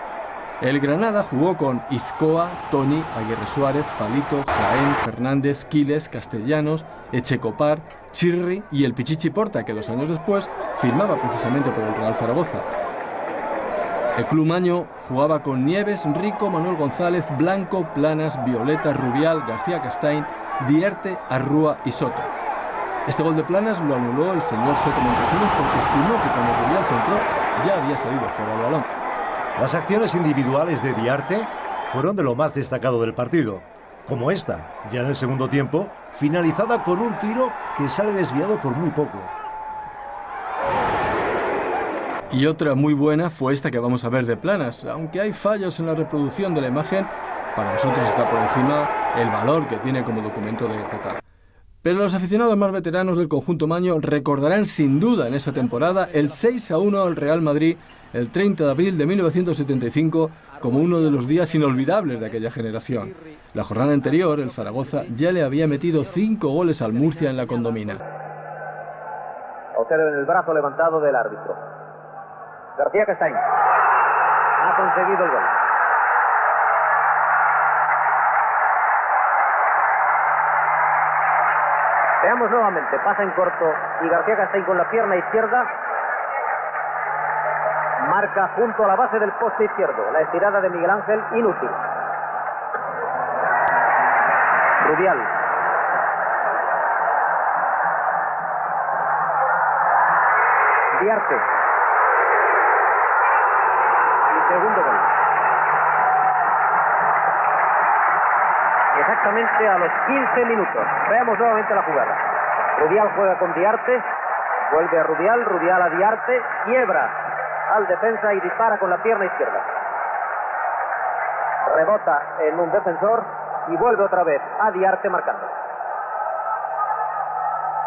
El Granada jugó con Izcoa, Toni, Aguirre Suárez, Falito, Jaén, Fernández, Quiles, Castellanos, Echecopar, Chirri y el Pichichi Porta, que 2 años después firmaba precisamente por el Real Zaragoza. El Club Maño jugaba con Nieves, Rico, Manuel González, Blanco, Planas, Violeta, Rubial, García Castain, Diarte, Arrúa y Soto. Este gol de Planas lo anuló el señor Soto Montesinos porque estimó que cuando Rubial centró ya había salido fuera el balón.
Las acciones individuales de Diarte fueron de lo más destacado del partido, como esta, ya en el segundo tiempo, finalizada con un tiro que sale desviado por muy poco.
Y otra muy buena fue esta que vamos a ver de Planas. Aunque hay fallos en la reproducción de la imagen, para nosotros está por encima el valor que tiene como documento de época. Pero los aficionados más veteranos del conjunto maño recordarán sin duda en esa temporada el 6-1 al Real Madrid el 30 de abril de 1975 como uno de los días inolvidables de aquella generación. La jornada anterior, el Zaragoza ya le había metido 5 goles al Murcia en la Condomina.
Observen el brazo levantado del árbitro. García Castain ha conseguido el gol. Veamos nuevamente, pasa en corto y García Castain con la pierna izquierda
Marca junto a la base del poste izquierdo. La estirada de Miguel Ángel, inútil. Rubial. Diarte. Y segundo gol. Exactamente a los 15 minutos. Veamos nuevamente la jugada. Rubial juega con Diarte. Vuelve a Rubial. Rubial a Diarte. Quiebra al defensa y dispara con la pierna izquierda. Rebota en un defensor y vuelve otra vez a Diarte marcando.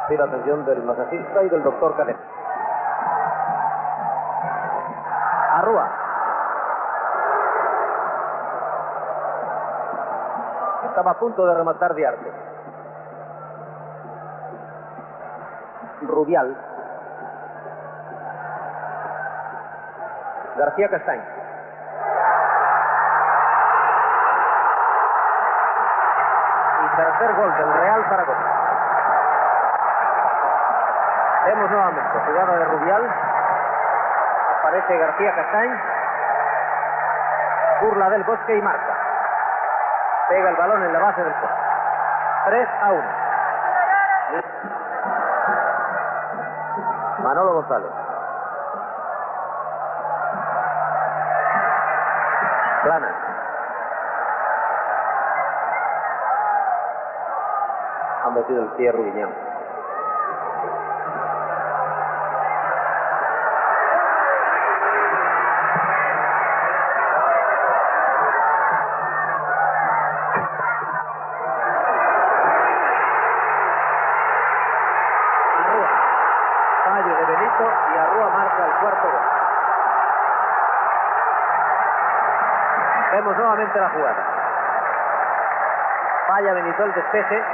Sí, la atención del masajista y del doctor Cadet. Arrúa. Estaba a punto de rematar Diarte. Rubial. García Castañ. Y tercer gol del Real Zaragoza. Vemos nuevamente jugada de Rubial. Aparece García Castañ. Burla del Bosque y marca. Pega el balón en la base del poste. 3-1. Manolo González. Plana. Ha metido el pie Rubiñán. Fallo de Benito y Arrúa marca el cuarto gol. Vemos nuevamente la jugada. Falla Benito el despeje.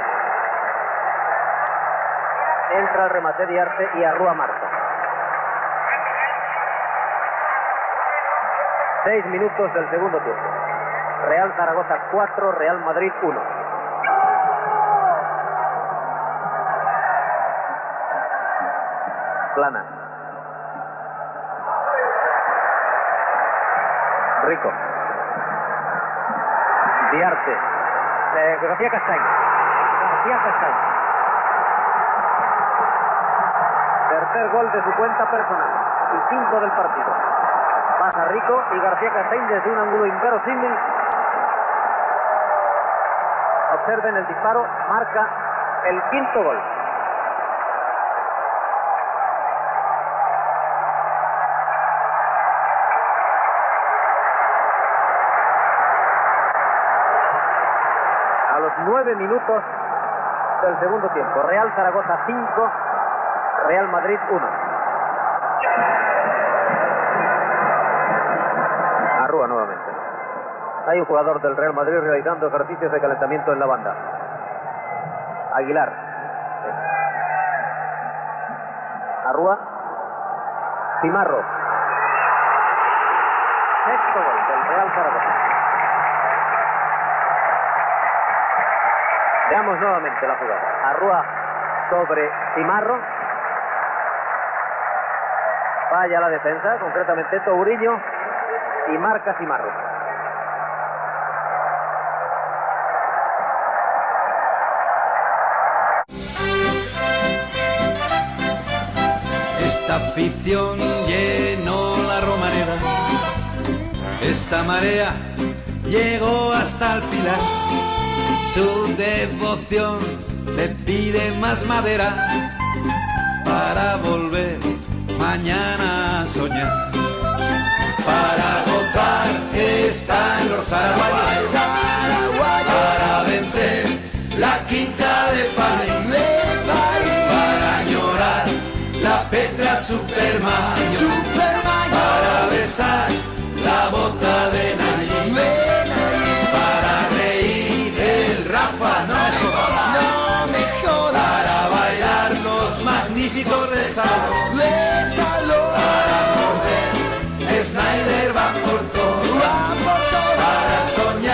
Entra el remate de Diarte y Arrúa marca. 6 minutos del segundo tiempo. Real Zaragoza 4, Real Madrid 1. Plana. Rico. Diarte. García Castañ. García Castañ. Tercer gol de su cuenta personal y 5 del partido. Pasa Rico y García Castañ desde un ángulo inverosímil. Observen el disparo, marca el quinto gol. A los 9 minutos del segundo tiempo. Real Zaragoza 5, Real Madrid 1. Arrúa nuevamente. Hay un jugador del Real Madrid realizando ejercicios de calentamiento en la banda. Aguilar. Arrúa. Cimarro. Sexto gol del Real Zaragoza. Veamos nuevamente la jugada. Arrúa sobre Cimarro. Falla la defensa, concretamente Touriño, y marca Cimarro.
Esta afición llenó la Romareda, esta marea llegó hasta el Pilar. Su devoción le pide más madera para volver mañana a soñar. Para gozar están los zaragozanos, para vencer la quinta de París, para añorar la Petra Superman, para besar la bota de Nayib, para reír el Rafa no me jodas, para bailar los magníficos de Salón, para morder Snyder va por todo, para soñar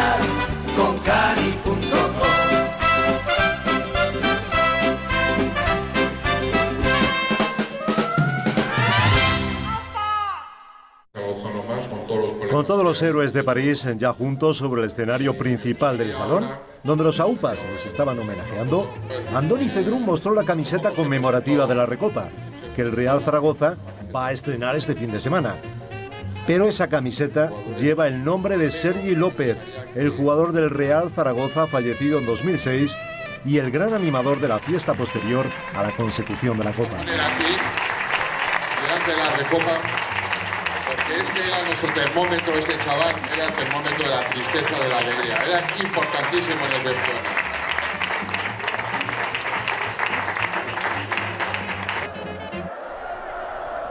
Con todos los héroes de París ya juntos sobre el escenario principal del salón, donde los AUPAs les estaban homenajeando, Andoni Cedrún mostró la camiseta conmemorativa de la Recopa, que el Real Zaragoza va a estrenar este fin de semana. Pero esa camiseta lleva el nombre de Sergi López, el jugador del Real Zaragoza fallecido en 2006 y el gran animador de la fiesta posterior a la consecución de la Copa.
Aquí, delante de la Recopa, porque este era nuestro termómetro, este chaval era el termómetro de la tristeza, de la alegría, era importantísimo en el vestuario.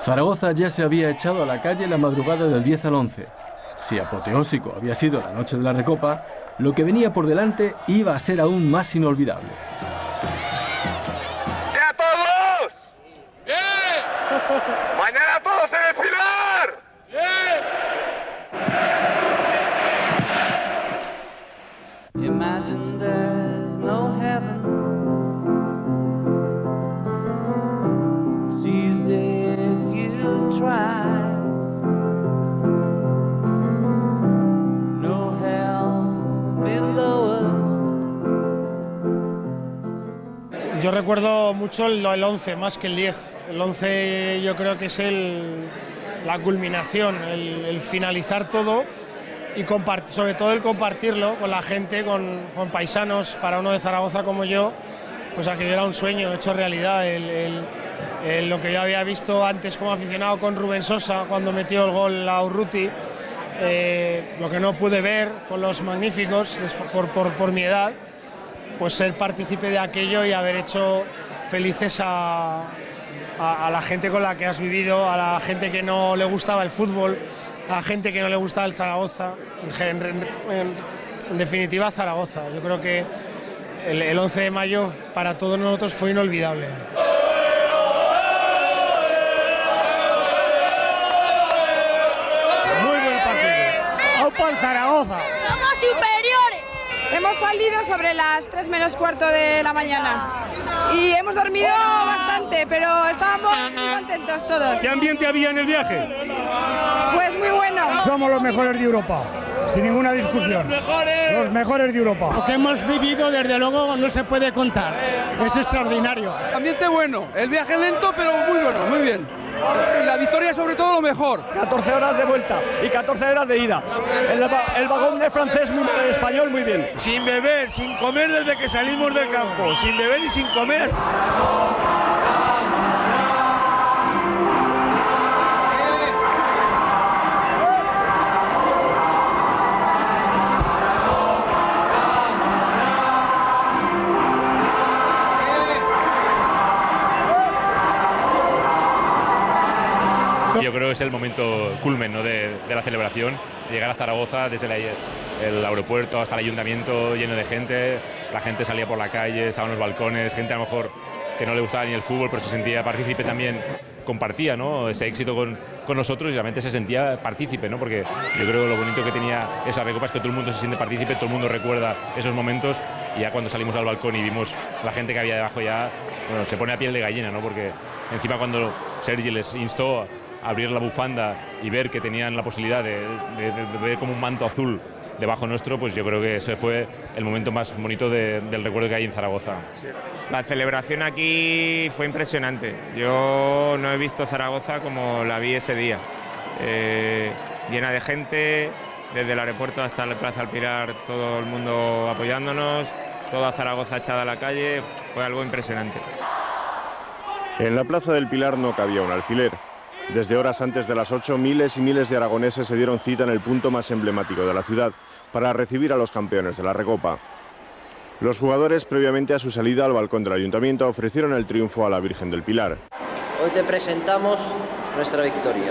Zaragoza ya se había echado a la calle la madrugada del 10 al 11. Si apoteósico había sido la noche de la Recopa, lo que venía por delante iba a ser aún más inolvidable.
¡Ya todos! ¡Bien! ¡Mañana todos en el Pilar! ¡Bien! Imagine there's no heaven. Sees if you try. No hell below us.
Yo recuerdo mucho el 11, más que el 10. El 11 yo creo que es la culminación, el finalizar todo y sobre todo el compartirlo con la gente, con paisanos. Para uno de Zaragoza como yo, pues aquello era un sueño hecho realidad. Lo que yo había visto antes como aficionado con Rubén Sosa cuando metió el gol a Urruti, lo que no pude ver con los magníficos por mi edad, pues ser partícipe de aquello y haber hecho felices a la gente con la que has vivido, a la gente que no le gustaba el fútbol, a la gente que no le gustaba el Zaragoza, en definitiva Zaragoza. Yo creo que el 11 de mayo para todos nosotros fue inolvidable.
Muy buen partido. ¡Aupa el Zaragoza!
¡Somos superiores! Hemos salido sobre las 3 menos cuarto de la mañana y hemos dormido bastante, pero estábamos muy contentos todos.
¿Qué ambiente había en el viaje?
Pues muy bueno.
Somos los mejores de Europa, sin ninguna discusión. Los mejores de Europa.
Lo que hemos vivido, desde luego, no se puede contar. Es extraordinario.
Ambiente bueno, el viaje lento, pero muy bueno, muy bien. La victoria sobre todo lo mejor.
14 horas de vuelta y 14 horas de ida. El vagón de francés muy mal, el español muy bien.
Sin beber, sin comer desde que salimos del campo. Sin beber y sin comer.
Yo creo que es el momento culmen, ¿no?, de la celebración, llegar a Zaragoza desde el aeropuerto hasta el ayuntamiento lleno de gente, la gente salía por la calle, estaban los balcones, gente a lo mejor que no le gustaba ni el fútbol, pero se sentía partícipe también, compartía, ¿no?, ese éxito con nosotros y realmente se sentía partícipe, ¿no?, porque yo creo que lo bonito que tenía esa Recopa es que todo el mundo se siente partícipe, todo el mundo recuerda esos momentos y ya cuando salimos al balcón y vimos la gente que había debajo ya, bueno, se pone a piel de gallina, ¿no?, porque encima cuando Sergi les instó abrir la bufanda y ver que tenían la posibilidad de ver como un manto azul debajo nuestro, pues yo creo que ese fue el momento más bonito del recuerdo que hay en Zaragoza.
La celebración aquí fue impresionante. Yo no he visto Zaragoza como la vi ese día. Llena de gente, desde el aeropuerto hasta la Plaza del Pilar, todo el mundo apoyándonos, toda Zaragoza echada a la calle, fue algo impresionante.
En la Plaza del Pilar no cabía un alfiler. Desde horas antes de las 8, miles y miles de aragoneses se dieron cita en el punto más emblemático de la ciudad para recibir a los campeones de la Recopa. Los jugadores, previamente a su salida al balcón del ayuntamiento, ofrecieron el triunfo a la Virgen del Pilar.
Hoy te presentamos nuestra victoria.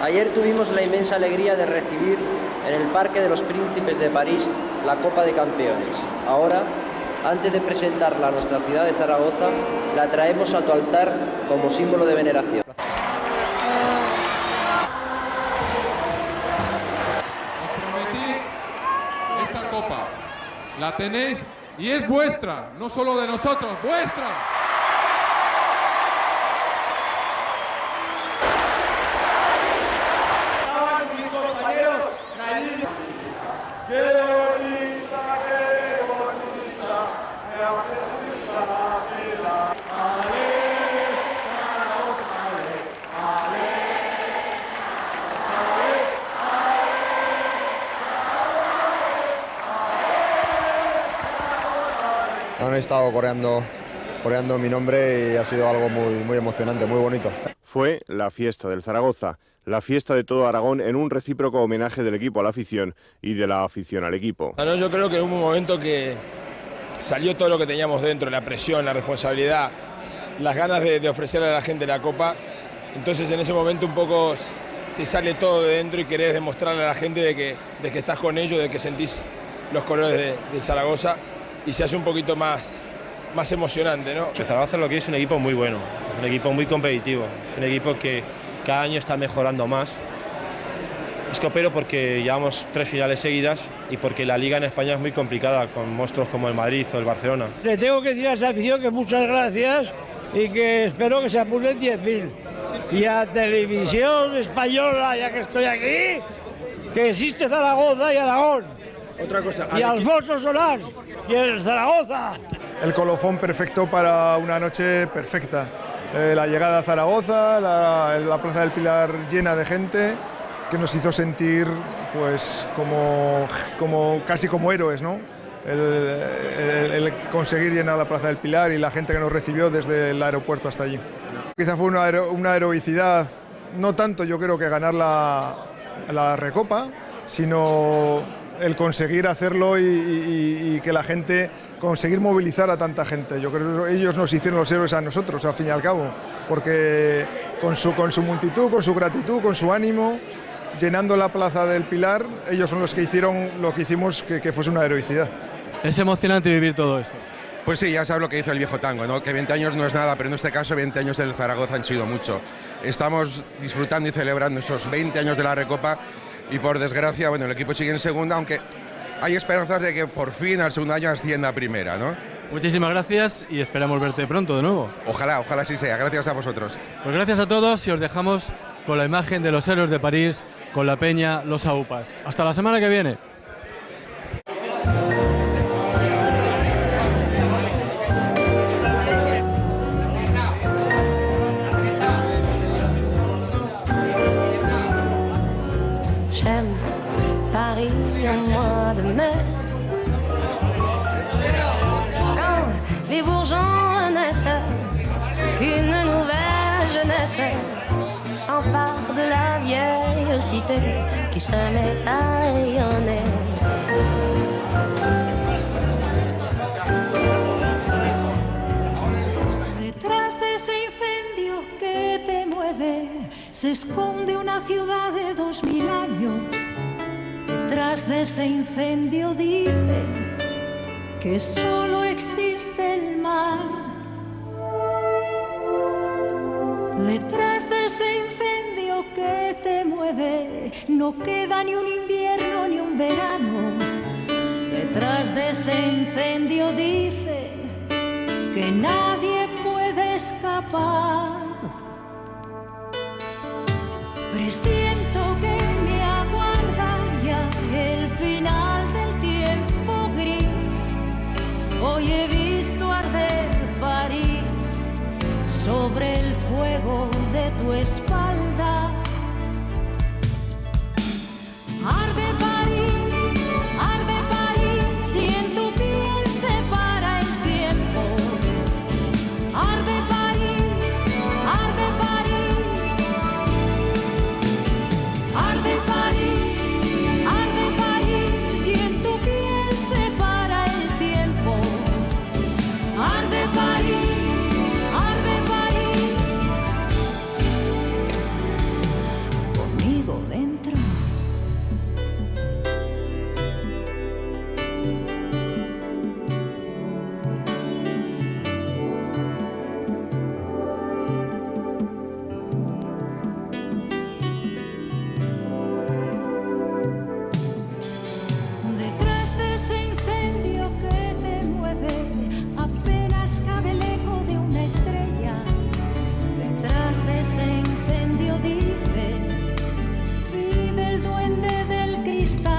Ayer tuvimos la inmensa alegría de recibir en el Parque de los Príncipes de París la Copa de Campeones. Ahora, antes de presentarla a nuestra ciudad de Zaragoza, la traemos a tu altar como símbolo de veneración.
La tenéis y es vuestra, no solo de nosotros, vuestra.
han estado coreando mi nombre y ha sido algo muy emocionante, muy bonito.
Fue la fiesta del Zaragoza, la fiesta de todo Aragón en un recíproco homenaje del equipo a la afición y de la afición al equipo.
Bueno, yo creo que hubo un momento que salió todo lo que teníamos dentro, la presión, la responsabilidad, las ganas de ofrecerle a la gente la copa. Entonces en ese momento un poco te sale todo de dentro y querés demostrarle a la gente de que estás con ellos, de que sentís los colores de Zaragoza y se hace un poquito más emocionante, ¿no?
El Zaragoza lo que es un equipo muy bueno, es un equipo muy competitivo, es un equipo que cada año está mejorando más. Es copero porque llevamos 3 finales seguidas y porque la liga en España es muy complicada, con monstruos como el Madrid o el Barcelona.
Le tengo que decir a esa afición que muchas gracias y que espero que se apunten 10.000. Y a Televisión Española, ya que estoy aquí, que existe Zaragoza y Aragón.
Otra cosa.
Y Alfonso Solán y el Zaragoza.
El colofón perfecto para una noche perfecta. La llegada a Zaragoza, la Plaza del Pilar llena de gente, que nos hizo sentir pues casi como héroes, ¿no? El conseguir llenar la Plaza del Pilar y la gente que nos recibió desde el aeropuerto hasta allí. Quizá fue una heroicidad, no tanto yo creo que ganar la Recopa, sino el conseguir hacerlo y que la gente, conseguir movilizar a tanta gente. Yo creo que ellos nos hicieron los héroes a nosotros, al fin y al cabo, porque con su multitud, con su gratitud, con su ánimo, llenando la Plaza del Pilar, ellos son los que hicieron lo que hicimos que fuese una heroicidad.
Es emocionante vivir todo esto.
Pues sí, ya sabes lo que hizo el viejo tango, ¿no? Que 20 años no es nada, pero en este caso 20 años del Zaragoza han sido mucho. Estamos disfrutando y celebrando esos 20 años de la Recopa y por desgracia, bueno, el equipo sigue en segunda, aunque hay esperanzas de que por fin al segundo año ascienda a primera, ¿no?
Muchísimas gracias y esperamos verte pronto de nuevo.
Ojalá así sea. Gracias a vosotros.
Pues gracias a todos y os dejamos con la imagen de los héroes de París, con la peña Los Aupas. Hasta la semana que viene.
J'aime Paris au mois de mai, quand les bourgeons naissent, qu'une nouvelle jeunesse s'empare de la vieille cité qui se met à rayonner.
Detrás de ese incendio que te mueve se esconde una ciudad de 2000 años. Detrás de ese incendio dicen que solo existe el mar. Detrás de ese incendio que te mueve no queda ni un invierno ni un verano. Detrás de ese incendio dicen que nadie puede escapar. Presiento que me aguarda ya el final del tiempo gris. Hoy he visto arder París sobre el fuego de tu espalda. Arde París y en tu piel se para el tiempo. Arde París, arde París. Arde París y en tu piel se para el tiempo. Arde París, arde París. Conmigo dentro. Detrás de ese incendio que te mueve, apenas cabe el eco de una estrella. Detrás de ese incendio dice, vive el duende del cristal.